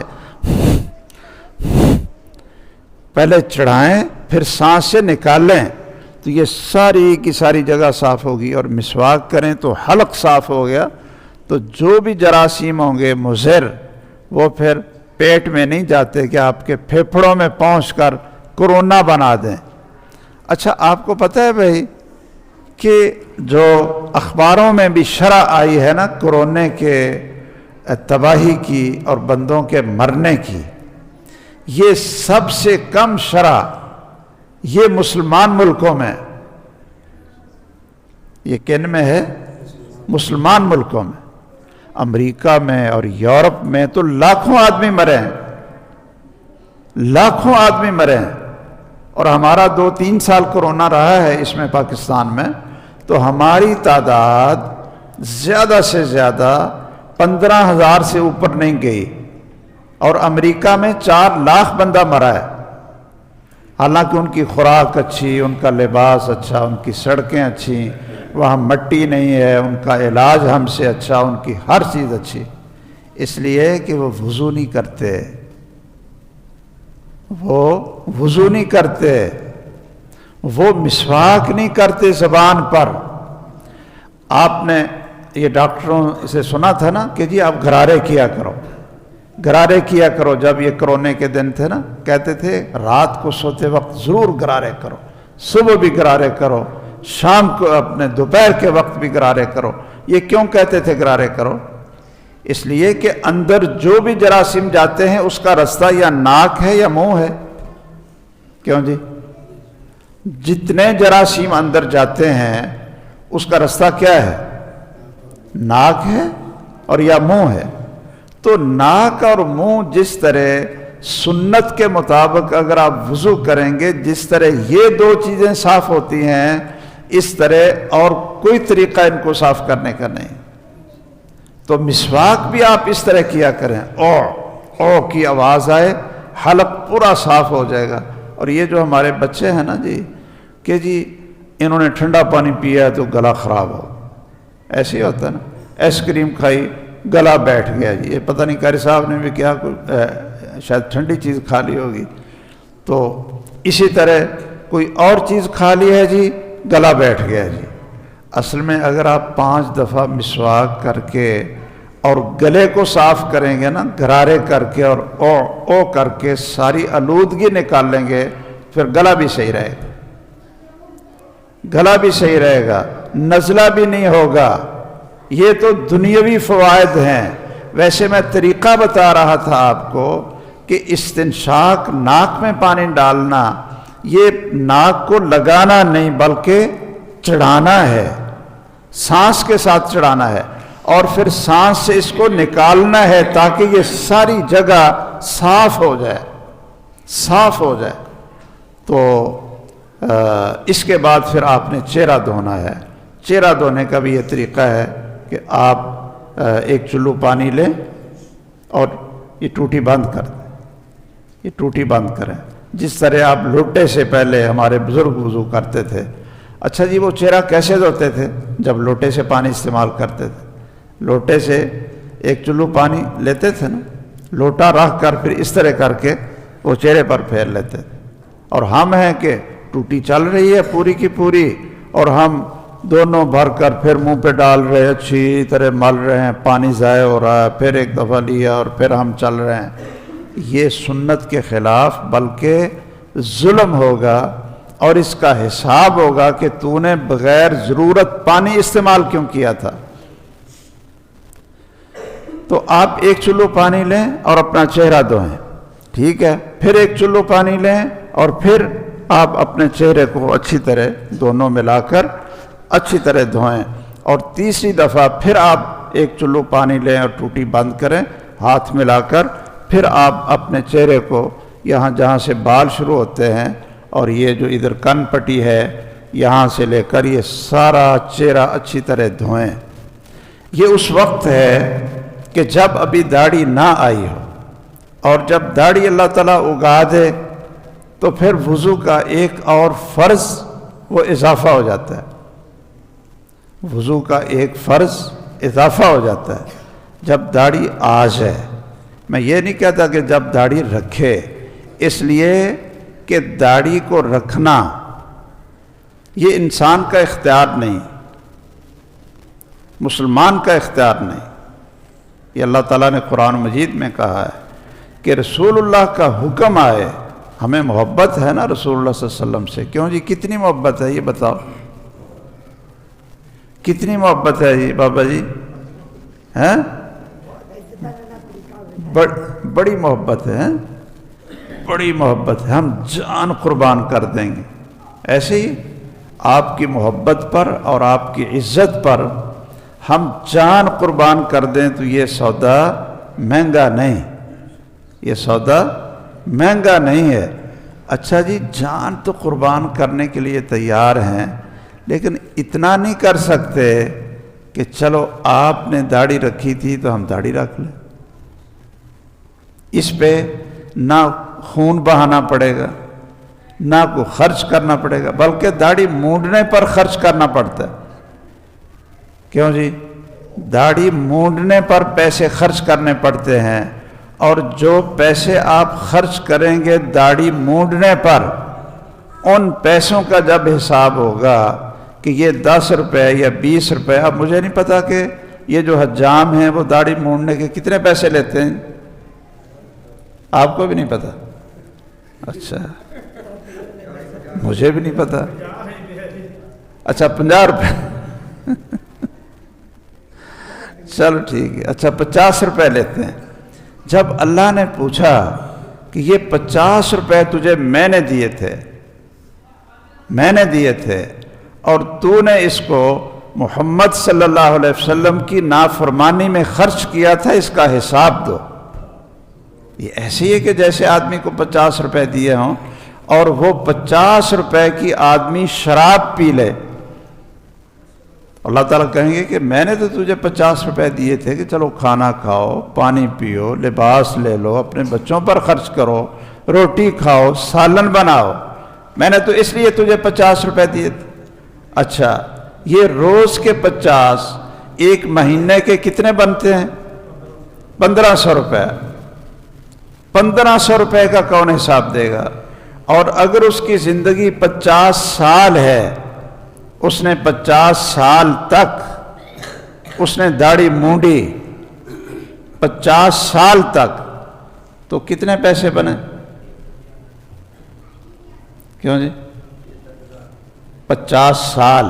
پہلے چڑھائیں پھر سانس سے نکال لیں تو یہ ساری کی ساری جگہ صاف ہوگی۔ اور مسواک کریں تو حلق صاف ہو گیا تو جو بھی جراثیم ہوں گے مضر، وہ پھر پیٹ میں نہیں جاتے کہ آپ کے پھیپھڑوں میں پہنچ کر کورونا بنا دیں۔ اچھا، آپ کو پتہ ہے بھائی کہ جو اخباروں میں بھی شرح آئی ہے نا کورونے کے تباہی کی اور بندوں کے مرنے کی، یہ سب سے کم شرح یہ مسلمان ملکوں میں، یہ کن میں ہے؟ مسلمان ملکوں میں۔ امریکہ میں اور یورپ میں تو لاکھوں آدمی مرے ہیں، لاکھوں آدمی مرے ہیں۔ اور ہمارا 2-3 سال کورونا رہا ہے اس میں پاکستان میں، تو ہماری تعداد زیادہ سے زیادہ 15,000 سے اوپر نہیں گئی، اور امریکہ میں 4 لاکھ بندہ مرا ہے، حالانکہ ان کی خوراک اچھی، ان کا لباس اچھا، ان کی سڑکیں اچھی، وہاں مٹی نہیں ہے، ان کا علاج ہم سے اچھا، ان کی ہر چیز اچھی، اس لیے کہ وہ وضو نہیں کرتے، وہ وضو نہیں کرتے، وہ مسواک نہیں کرتے زبان پر۔ آپ نے یہ ڈاکٹروں سے سنا تھا نا کہ جی آپ غرارے کیا کرو، غرارے کیا کرو، جب یہ کرونے کے دن تھے نا کہتے تھے رات کو سوتے وقت ضرور غرارے کرو، صبح بھی غرارے کرو، شام کو اپنے دوپہر کے وقت بھی غرارے کرو۔ یہ کیوں کہتے تھے غرارے کرو؟ اس لیے کہ اندر جو بھی جراثیم جاتے ہیں اس کا رستہ یا ناک ہے یا منہ ہے۔ کیوں جی؟ جتنے جراثیم اندر جاتے ہیں اس کا رستہ کیا ہے؟ ناک ہے اور یا منہ ہے۔ تو ناک اور منہ جس طرح سنت کے مطابق اگر آپ وضو کریں گے، جس طرح یہ 2 چیزیں صاف ہوتی ہیں، اس طرح اور کوئی طریقہ ان کو صاف کرنے کا نہیں۔ تو مسواک بھی آپ اس طرح کیا کریں، او کی آواز آئے، حلق پورا صاف ہو جائے گا۔ اور یہ جو ہمارے بچے ہیں نا جی کہ جی انہوں نے ٹھنڈا پانی پیا تو گلا خراب ہو، ایسے ہی ہوتا ہے نا، آئس کریم کھائی گلا بیٹھ گیا جی، یہ پتہ نہیں قاری صاحب نے بھی کیا شاید ٹھنڈی چیز کھا لی ہوگی، تو اسی طرح کوئی اور چیز کھا لی ہے جی گلا بیٹھ گیا جی۔ اصل میں اگر آپ 5 دفعہ مسواک کر کے اور گلے کو صاف کریں گے نا، غرارے کر کے اور او کر کے ساری آلودگی نکال لیں گے، پھر گلا بھی صحیح رہے گا، گلا بھی صحیح رہے گا، نزلہ بھی نہیں ہوگا۔ یہ تو دنیاوی فوائد ہیں۔ ویسے میں طریقہ بتا رہا تھا آپ کو کہ استنشاق، ناک میں پانی ڈالنا، یہ ناک کو لگانا نہیں بلکہ چڑھانا ہے، سانس کے ساتھ چڑھانا ہے، اور پھر سانس سے اس کو نکالنا ہے تاکہ یہ ساری جگہ صاف ہو جائے، صاف ہو جائے۔ تو اس کے بعد پھر آپ نے چہرہ دھونا ہے۔ چہرہ دھونے کا بھی یہ طریقہ ہے کہ آپ ایک چلو پانی لیں اور یہ ٹوٹی بند کر دیں، یہ ٹوٹی بند کریں، جس طرح آپ لوٹے سے پہلے ہمارے بزرگ وضو کرتے تھے۔ اچھا جی وہ چہرہ کیسے دھوتے تھے؟ جب لوٹے سے پانی استعمال کرتے تھے، لوٹے سے ایک چلو پانی لیتے تھے نا، لوٹا رکھ کر پھر اس طرح کر کے وہ چہرے پر پھیر لیتے تھے۔ اور ہم ہیں کہ ٹوٹی چل رہی ہے پوری کی پوری، اور ہم دونوں بھر کر پھر منہ پہ ڈال رہے ہیں، اچھی طرح مل رہے ہیں، پانی ضائع ہو رہا ہے، پھر ایک دفعہ لیا اور پھر ہم چل رہے ہیں۔ یہ سنت کے خلاف بلکہ ظلم ہوگا، اور اس کا حساب ہوگا کہ تو نے بغیر ضرورت پانی استعمال کیوں کیا تھا۔ تو آپ ایک چلو پانی لیں اور اپنا چہرہ دھوئیں، ٹھیک ہے؟ پھر ایک چلو پانی لیں اور پھر آپ اپنے چہرے کو اچھی طرح دونوں ملا کر اچھی طرح دھوئیں، اور تیسری دفعہ پھر آپ ایک چلو پانی لیں اور ٹوٹی بند کریں ہاتھ ملا کر۔ پھر آپ اپنے چہرے کو یہاں جہاں سے بال شروع ہوتے ہیں اور یہ جو ادھر کن پٹی ہے یہاں سے لے کر یہ سارا چہرہ اچھی طرح دھوئیں۔ یہ اس وقت ہے کہ جب ابھی داڑھی نہ آئی ہو، اور جب داڑھی اللہ تعالیٰ اگا دے تو پھر وضو کا ایک اور فرض وہ اضافہ ہو جاتا ہے، وضو کا ایک فرض اضافہ ہو جاتا ہے جب داڑھی آ جائے۔ میں یہ نہیں کہتا کہ جب داڑھی رکھے، اس لیے کہ داڑھی کو رکھنا یہ انسان کا اختیار نہیں، مسلمان کا اختیار نہیں۔ یہ اللہ تعالیٰ نے قرآن مجید میں کہا ہے کہ رسول اللہ کا حکم آئے، ہمیں محبت ہے نا رسول اللہ صلی اللہ علیہ وسلم سے۔ کیوں جی کتنی محبت ہے یہ بتاؤ، کتنی محبت ہے جی بابا جی؟ ہیں بڑی محبت ہے، بڑی محبت ہے، ہم جان قربان کر دیں گے۔ ایسے ہی آپ کی محبت پر اور آپ کی عزت پر ہم جان قربان کر دیں تو یہ سودا مہنگا نہیں، یہ سودا مہنگا نہیں ہے۔ اچھا جی جان تو قربان کرنے کے لیے تیار ہیں، لیکن اتنا نہیں کر سکتے کہ چلو آپ نے داڑھی رکھی تھی تو ہم داڑھی رکھ لیں، اس پہ نہ خون بہانا پڑے گا، نہ کوئی خرچ کرنا پڑے گا، بلکہ داڑھی مونڈنے پر خرچ کرنا پڑتا ہے۔ کیوں جی؟ داڑھی مونڈنے پر پیسے خرچ کرنے پڑتے ہیں، اور جو پیسے آپ خرچ کریں گے داڑھی مونڈنے پر، ان پیسوں کا جب حساب ہوگا کہ یہ 10 روپے یا 20 روپے، اب مجھے نہیں پتا کہ یہ جو حجام ہیں وہ داڑھی مونڈنے کے کتنے پیسے لیتے ہیں، آپ کو بھی نہیں پتا؟ اچھا، مجھے بھی نہیں پتا۔ اچھا 50 روپے چلو ٹھیک ہے، اچھا 50 روپے لیتے ہیں۔ جب اللہ نے پوچھا کہ یہ 50 روپے تجھے میں نے دیے تھے اور تو نے اس کو محمد صلی اللہ علیہ وسلم کی نافرمانی میں خرچ کیا تھا، اس کا حساب دو۔ یہ ایسے ہی ہے کہ جیسے آدمی کو 50 روپے دیے ہوں اور وہ 50 روپے کی آدمی شراب پی لے، اللہ تعالیٰ کہیں گے کہ میں نے تو تجھے 50 روپے دیے تھے کہ چلو کھانا کھاؤ، پانی پیو، لباس لے لو، اپنے بچوں پر خرچ کرو، روٹی کھاؤ، سالن بناؤ، میں نے تو اس لیے تجھے 50 روپے دیے تھے۔ اچھا، یہ روز کے 50 ایک مہینے کے کتنے بنتے ہیں؟ 1500 روپے۔ 1500 روپے کا کون حساب دے گا؟ اور اگر اس کی زندگی 50 سال ہے، اس نے 50 سال تک اس نے داڑھی مونڈی، 50 سال تک، تو کتنے پیسے بنے؟ کیوں جی؟ 50 سال،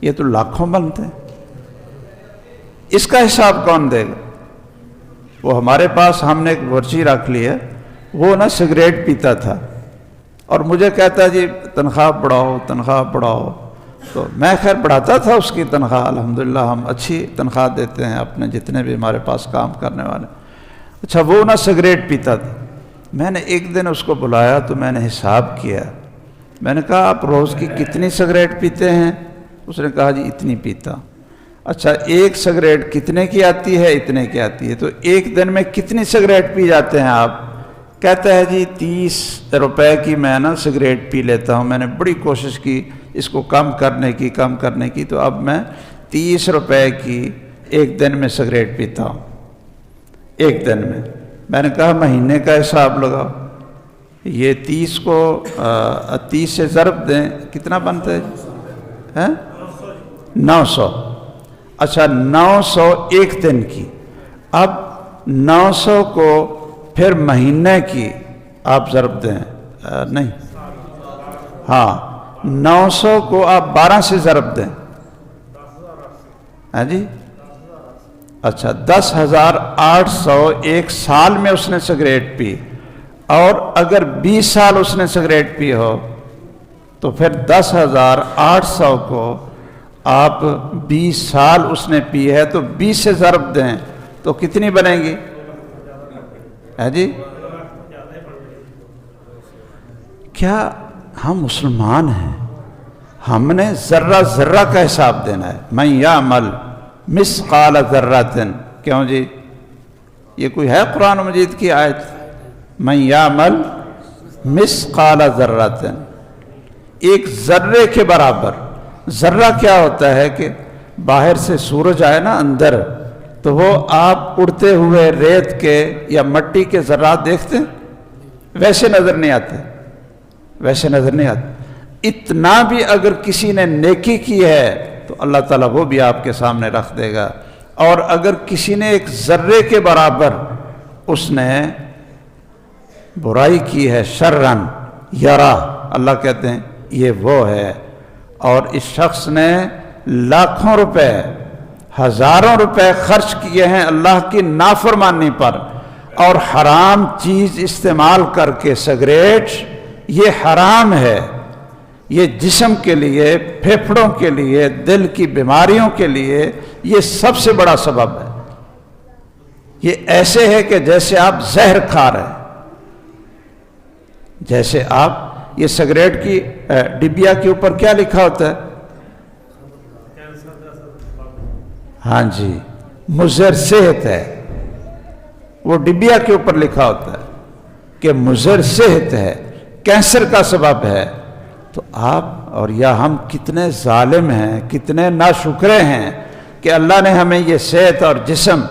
یہ تو لاکھوں بنتے ہیں۔ اس کا حساب کون دے گا؟ وہ ہمارے پاس ہم نے ایک ورچی رکھ لی ہے، وہ نا سگریٹ پیتا تھا اور مجھے کہتا جی تنخواہ بڑھاؤ، تو میں خیر بڑھاتا تھا اس کی تنخواہ، الحمدللہ ہم اچھی تنخواہ دیتے ہیں اپنے جتنے بھی ہمارے پاس کام کرنے والے۔ اچھا، وہ نا سگریٹ پیتا تھا، میں نے ایک دن اس کو بلایا تو میں نے حساب کیا، میں نے کہا آپ روز کی کتنی سگریٹ پیتے ہیں؟ اس نے کہا جی اتنی پیتا۔ اچھا، ایک سگریٹ کتنے کی آتی ہے؟ اتنے کی آتی ہے، تو ایک دن میں کتنی سگریٹ پی جاتے ہیں آپ؟ کہتا ہے جی 30 روپے کی میں نا سگریٹ پی لیتا ہوں، میں نے بڑی کوشش کی اس کو کم کرنے کی، تو اب میں 30 روپے کی ایک دن میں سگریٹ پیتا ہوں، ایک دن میں۔ میں نے کہا مہینے کا حساب لگاؤ، یہ 30 کو 30 سے ضرب دیں، کتنا بنتا ہے؟ 900۔ اچھا 900 ایک دن کی، اب 900 کو پھر مہینے کی آپ ضرب دیں، نہیں ہاں 900 کو آپ 12 سے ضرب دیں، ہاں جی، اچھا 10,800 ایک سال میں اس نے سگریٹ پی، اور اگر 20 سال اس نے سگریٹ پی ہو تو پھر 10,800 کو آپ 20 سال اس نے پی ہے تو 20 سے ضرب دیں تو کتنی بنے گی؟ ہے جی، کیا ہم مسلمان ہیں؟ ہم نے ذرہ ذرہ کا حساب دینا ہے۔ من یعمل مثقال ذرۃ، کیوں جی؟ یہ کوئی ہے قرآن مجید کی آیت؟ من یعمل مثقال ذرۃ، ایک ذرے کے برابر۔ ذرہ کیا ہوتا ہے کہ باہر سے سورج آئے نا اندر، تو وہ آپ اڑتے ہوئے ریت کے یا مٹی کے ذرات دیکھتے ہیں، ویسے نظر نہیں آتے، ویسے نظر نہیں آتے۔ اتنا بھی اگر کسی نے نیکی کی ہے تو اللہ تعالیٰ وہ بھی آپ کے سامنے رکھ دے گا، اور اگر کسی نے ایک ذرے کے برابر اس نے برائی کی ہے، شرن یرا، اللہ کہتے ہیں یہ وہ ہے، اور اس شخص نے لاکھوں روپے، ہزاروں روپے خرچ کیے ہیں اللہ کی نافرمانی پر، اور حرام چیز استعمال کر کے، سگریٹ یہ حرام ہے، یہ جسم کے لیے، پھیپھڑوں کے لیے، دل کی بیماریوں کے لیے یہ سب سے بڑا سبب ہے۔ یہ ایسے ہے کہ جیسے آپ زہر کھا رہے ہیں، جیسے آپ یہ سگریٹ کی ڈبیا کے اوپر کیا لکھا ہوتا ہے؟ ہاں جی، مضر صحت ہے، وہ ڈبیا کے اوپر لکھا ہوتا ہے کہ مضر صحت ہے، کینسر کا سبب ہے، تو آپ اور یا ہم کتنے ظالم ہیں، کتنے ناشکرے ہیں کہ اللہ نے ہمیں یہ صحت اور جسم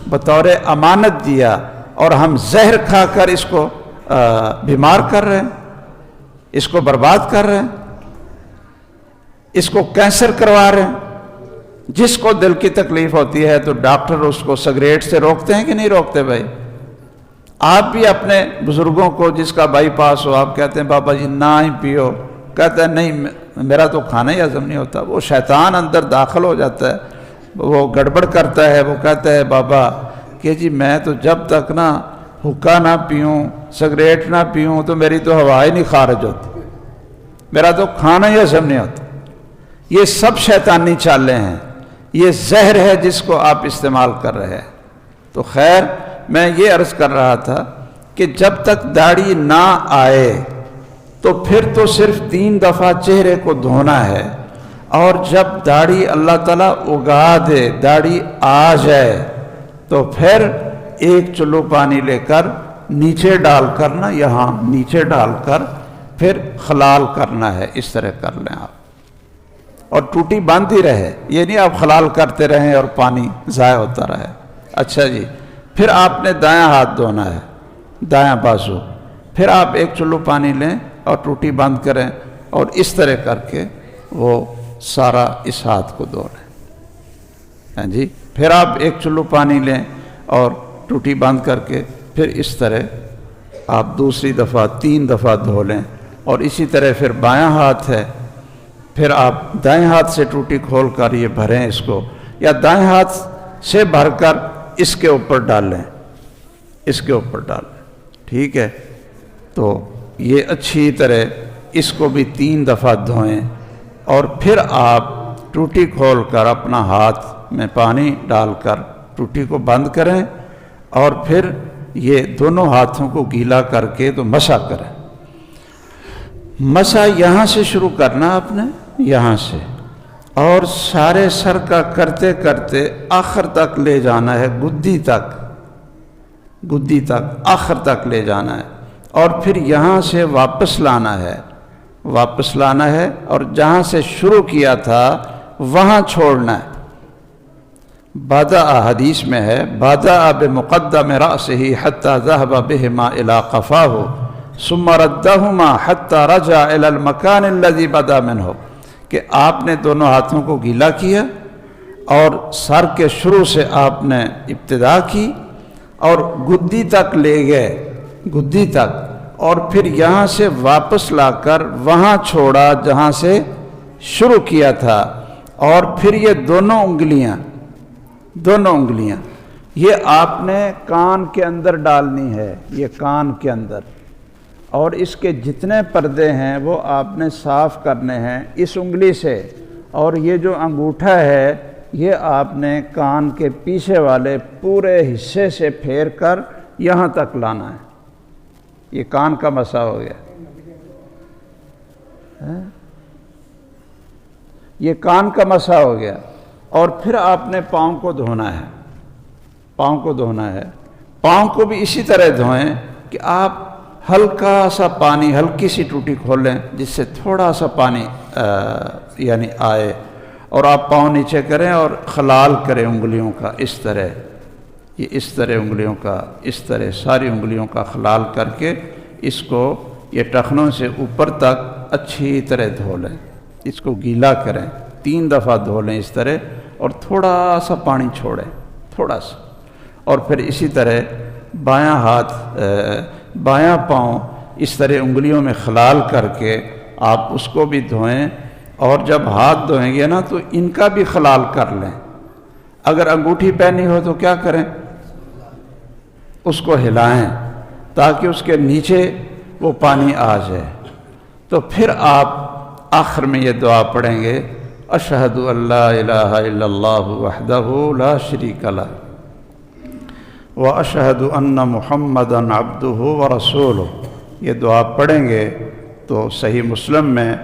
بطور امانت دیا اور ہم زہر کھا کر اس کو بیمار کر رہے ہیں، اس کو برباد کر رہے ہیں، اس کو کینسر کروا رہے ہیں۔ جس کو دل کی تکلیف ہوتی ہے تو ڈاکٹر اس کو سگریٹ سے روکتے ہیں کہ نہیں روکتے بھائی؟ آپ بھی اپنے بزرگوں کو جس کا بائی پاس ہو آپ کہتے ہیں بابا جی نہ ہی پیو، کہتے ہیں نہیں میرا تو کھانا ہی ہضم نہیں ہوتا۔ وہ شیطان اندر داخل ہو جاتا ہے، وہ گڑبڑ کرتا ہے، وہ کہتا ہے بابا کہ جی میں تو جب تک نا حکا نہ پیوں، سگریٹ نہ پیوں تو میری تو ہوا ہی نہیں خارج ہوتی، میرا تو کھانا ہی ہضم نہیں ہوتا۔ یہ سب شیطانی چالیں ہیں، یہ زہر ہے جس کو آپ استعمال کر رہے ہیں۔ تو خیر میں یہ عرض کر رہا تھا کہ جب تک داڑھی نہ آئے تو پھر تو صرف 3 دفعہ چہرے کو دھونا ہے، اور جب داڑھی اللہ تعالیٰ اگا دے، داڑھی آ جائے تو پھر 1 چلو پانی لے کر نیچے ڈال کر نا، یہاں نیچے ڈال کر پھر خلال کرنا ہے۔ اس طرح کر لیں آپ، اور ٹوٹی بند ہی رہے، یہ نہیں آپ خلال کرتے رہیں اور پانی ضائع ہوتا رہے۔ اچھا جی، پھر آپ نے دایاں ہاتھ دھونا ہے، دایاں بازو، پھر آپ 1 چلو پانی لیں اور ٹوٹی بند کریں، اور اس طرح کر کے وہ سارا اس ہاتھ کو دھو لیں۔ ہاں جی، پھر آپ 1 چلو پانی لیں اور ٹوٹی بند کر کے پھر اس طرح آپ دوسری دفعہ 3 دفعہ دھو لیں، اور اسی طرح پھر بایاں ہاتھ ہے، پھر آپ دائیں ہاتھ سے ٹوٹی کھول کر یہ بھریں اس کو، یا دائیں ہاتھ سے بھر کر اس کے اوپر ڈال لیں، اس کے اوپر ڈال لیں، ٹھیک ہے؟ تو یہ اچھی طرح اس کو بھی 3 دفعہ دھوئیں، اور پھر آپ ٹوٹی کھول کر اپنا ہاتھ میں پانی ڈال کر ٹوٹی کو بند کریں، اور پھر یہ دونوں ہاتھوں کو گیلا کر کے تو مسح کریں۔ مسح یہاں سے شروع کرنا آپ نے، یہاں سے، اور سارے سر کا کرتے کرتے آخر تک لے جانا ہے، گدی تک آخر تک لے جانا ہے، اور پھر یہاں سے واپس لانا ہے، اور جہاں سے شروع کیا تھا وہاں چھوڑنا ہے۔ بدأ حدیث میں ہے بدأ بمقدم رأسه حتى ذهب بهما إلى قفاه ثم ردهما حتى رجع إلى المكان الذي بدأ منه، کہ آپ نے دونوں ہاتھوں کو گیلا کیا اور سر کے شروع سے آپ نے ابتدا کی اور گدی تک لے گئے، گدی تک، اور پھر یہاں سے واپس لا کر وہاں چھوڑا جہاں سے شروع کیا تھا، اور پھر یہ دونوں انگلیاں یہ آپ نے کان کے اندر ڈالنی ہے، یہ کان کے اندر، اور اس کے جتنے پردے ہیں وہ آپ نے صاف کرنے ہیں اس انگلی سے، اور یہ جو انگوٹھا ہے یہ آپ نے کان کے پیچھے والے پورے حصے سے پھیر کر یہاں تک لانا ہے۔ یہ کان کا مسح ہو گیا، یہ کان کا مسح ہو گیا، اور پھر آپ نے پاؤں کو دھونا ہے، پاؤں کو بھی اسی طرح دھوئیں کہ آپ ہلکا سا پانی، ہلکی سی ٹوٹی کھولیں جس سے تھوڑا سا پانی یعنی آئے، اور آپ پاؤں نیچے کریں اور خلال کریں انگلیوں کا، اس طرح، یہ اس طرح انگلیوں کا، اس طرح ساری انگلیوں کا خلال کر کے اس کو یہ ٹخنوں سے اوپر تک اچھی طرح دھو لیں، اس کو گیلا کریں، 3 دفعہ دھو لیں اس طرح، اور تھوڑا سا پانی چھوڑیں، تھوڑا سا، اور پھر اسی طرح بایاں ہاتھ، بایاں پاؤں اس طرح انگلیوں میں خلال کر کے آپ اس کو بھی دھوئیں، اور جب ہاتھ دھوئیں گے نا تو ان کا بھی خلال کر لیں۔ اگر انگوٹھی پہنی ہو تو کیا کریں، اس کو ہلائیں تاکہ اس کے نیچے وہ پانی آ جائے، تو پھر آپ آخر میں یہ دعا پڑھیں گے اشہد ان لا الہ الا اللہ وحدہ لا شریک لہ واشہد ان محمدا عبدہ ورسولہ۔ یہ دعا پڑھیں گے تو صحیح مسلم میں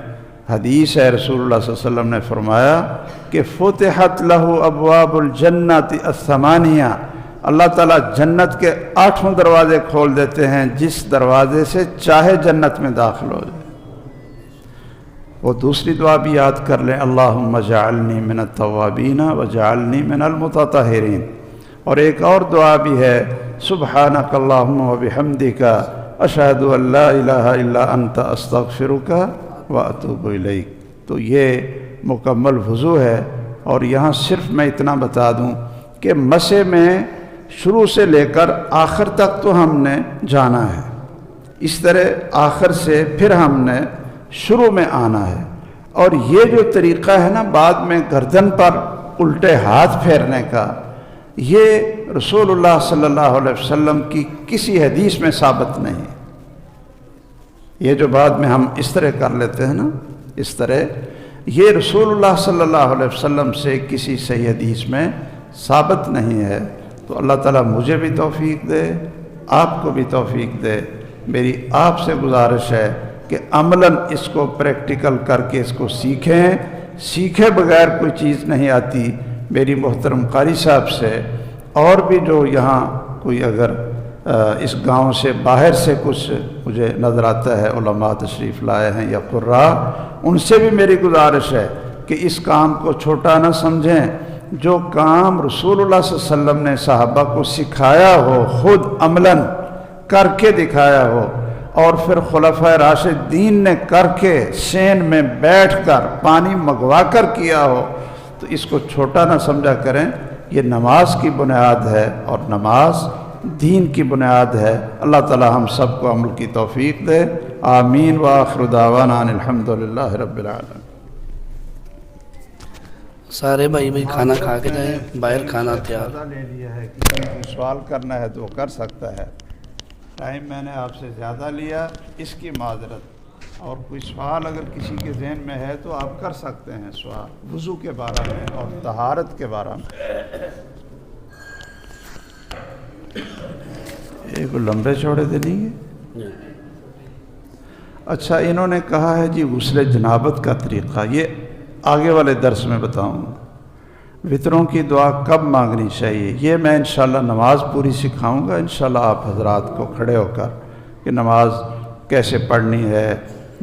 حدیث ہے، رسول اللہ صلی اللہ علیہ وسلم نے فرمایا کہ فتحت لہ ابواب الجنۃ الثمانیہ اللہ تعالیٰ جنت کے 8 دروازے کھول دیتے ہیں، جس دروازے سے چاہے جنت میں داخل ہو جائے۔ وہ دوسری دعا بھی یاد کر لیں، اللہم اجعلنی من التوابین وجعلنی من المتطہرین۔ اور ایک اور دعا بھی ہے، سبحانک اللہم وبحمدک اشہد ان لا الہ الا انت استغفرک واتوب الیک۔ تو یہ مکمل وضو ہے۔ اور یہاں صرف میں اتنا بتا دوں کہ مسح میں شروع سے لے کر آخر تک تو ہم نے جانا ہے، اس طرح آخر سے پھر ہم نے شروع میں آنا ہے۔ اور یہ جو طریقہ ہے نا بعد میں گردن پر الٹے ہاتھ پھیرنے کا، یہ رسول اللہ صلی اللہ علیہ وسلم کی کسی حدیث میں ثابت نہیں۔ یہ جو بعد میں ہم اس طرح کر لیتے ہیں نا، اس طرح، یہ رسول اللہ صلی اللہ علیہ وسلم سے کسی صحیح حدیث میں ثابت نہیں ہے۔ تو اللہ تعالیٰ مجھے بھی توفیق دے، آپ کو بھی توفیق دے۔ میری آپ سے گزارش ہے کہ عملاً اس کو پریکٹیکل کر کے اس کو سیکھیں۔ سیکھے بغیر کوئی چیز نہیں آتی۔ میری محترم قاری صاحب سے اور بھی جو یہاں کوئی اگر اس گاؤں سے باہر سے کچھ مجھے نظر آتا ہے علماء تشریف لائے ہیں یا قراء، ان سے بھی میری گزارش ہے کہ اس کام کو چھوٹا نہ سمجھیں۔ جو کام رسول اللہ صلی اللہ علیہ وسلم نے صحابہ کو سکھایا ہو، خود عملاً کر کے دکھایا ہو، اور پھر خلفائے راشدین نے کر کے سین میں بیٹھ کر پانی منگوا کر کیا ہو، تو اس کو چھوٹا نہ سمجھا کریں۔ یہ نماز کی بنیاد ہے اور نماز دین کی بنیاد ہے۔ اللہ تعالی ہم سب کو عمل کی توفیق دے، آمین۔ وآخر دعوانا ان الحمدللہ رب العالمین۔ سارے بھائی کھانا کھا کے جائیں، باہر کھانا تیار۔ زیادہ لے لیا ہے، کسی کو سوال کرنا ہے تو وہ کر سکتا ہے۔ ٹائم میں نے آپ سے زیادہ لیا، اس کی معذرت۔ اور کوئی سوال اگر کسی کے ذہن میں ہے تو آپ کر سکتے ہیں سوال، وضو کے بارے میں اور طہارت کے بارے میں۔ ایک لمبے چوڑے دن نہیں ہے۔ اچھا، انہوں نے کہا ہے جی غسل جنابت کا طریقہ، یہ آگے والے درس میں بتاؤں گا۔ وطروں کی دعا کب مانگنی چاہیے، یہ میں انشاءاللہ نماز پوری سکھاؤں گا انشاءاللہ آپ حضرات کو کھڑے ہو کر، کہ نماز کیسے پڑھنی ہے،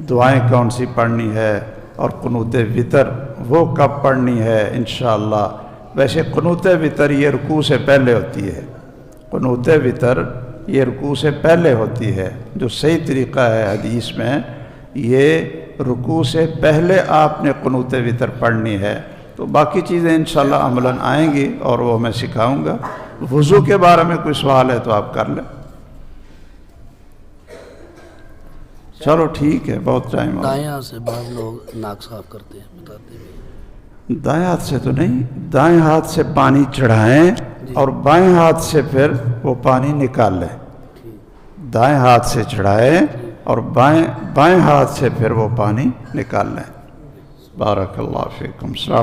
دعائیں کون سی پڑھنی ہے، اور قنوت وطر وہ کب پڑھنی ہے انشاءاللہ۔ ویسے قنوت وطر یہ رکوع سے پہلے ہوتی ہے، قنوت وطر یہ رکوع سے پہلے ہوتی ہے۔ جو صحیح طریقہ ہے حدیث میں، یہ رکوع سے پہلے آپ نے قنوت وطر پڑھنی ہے۔ تو باقی چیزیں انشاءاللہ عملاً آئیں گی اور وہ میں سکھاؤں گا۔ وضو کے بارے میں کوئی سوال ہے تو آپ کر لیں۔ چلو ٹھیک ہے، بہت ٹائم ہو گیا۔ دائیں ہاتھ سے بعض لوگ ناک صاف کرتے ہیں، بتاتے ہیں۔ دائیں ہاتھ سے تو نہیں، دائیں ہاتھ سے پانی چڑھائیں اور بائیں ہاتھ سے پھر وہ پانی نکال لیں۔ دائیں ہاتھ سے چڑھائیں اور بائیں ہاتھ سے پھر وہ پانی نکال لیں۔ بارک اللہ فیکم۔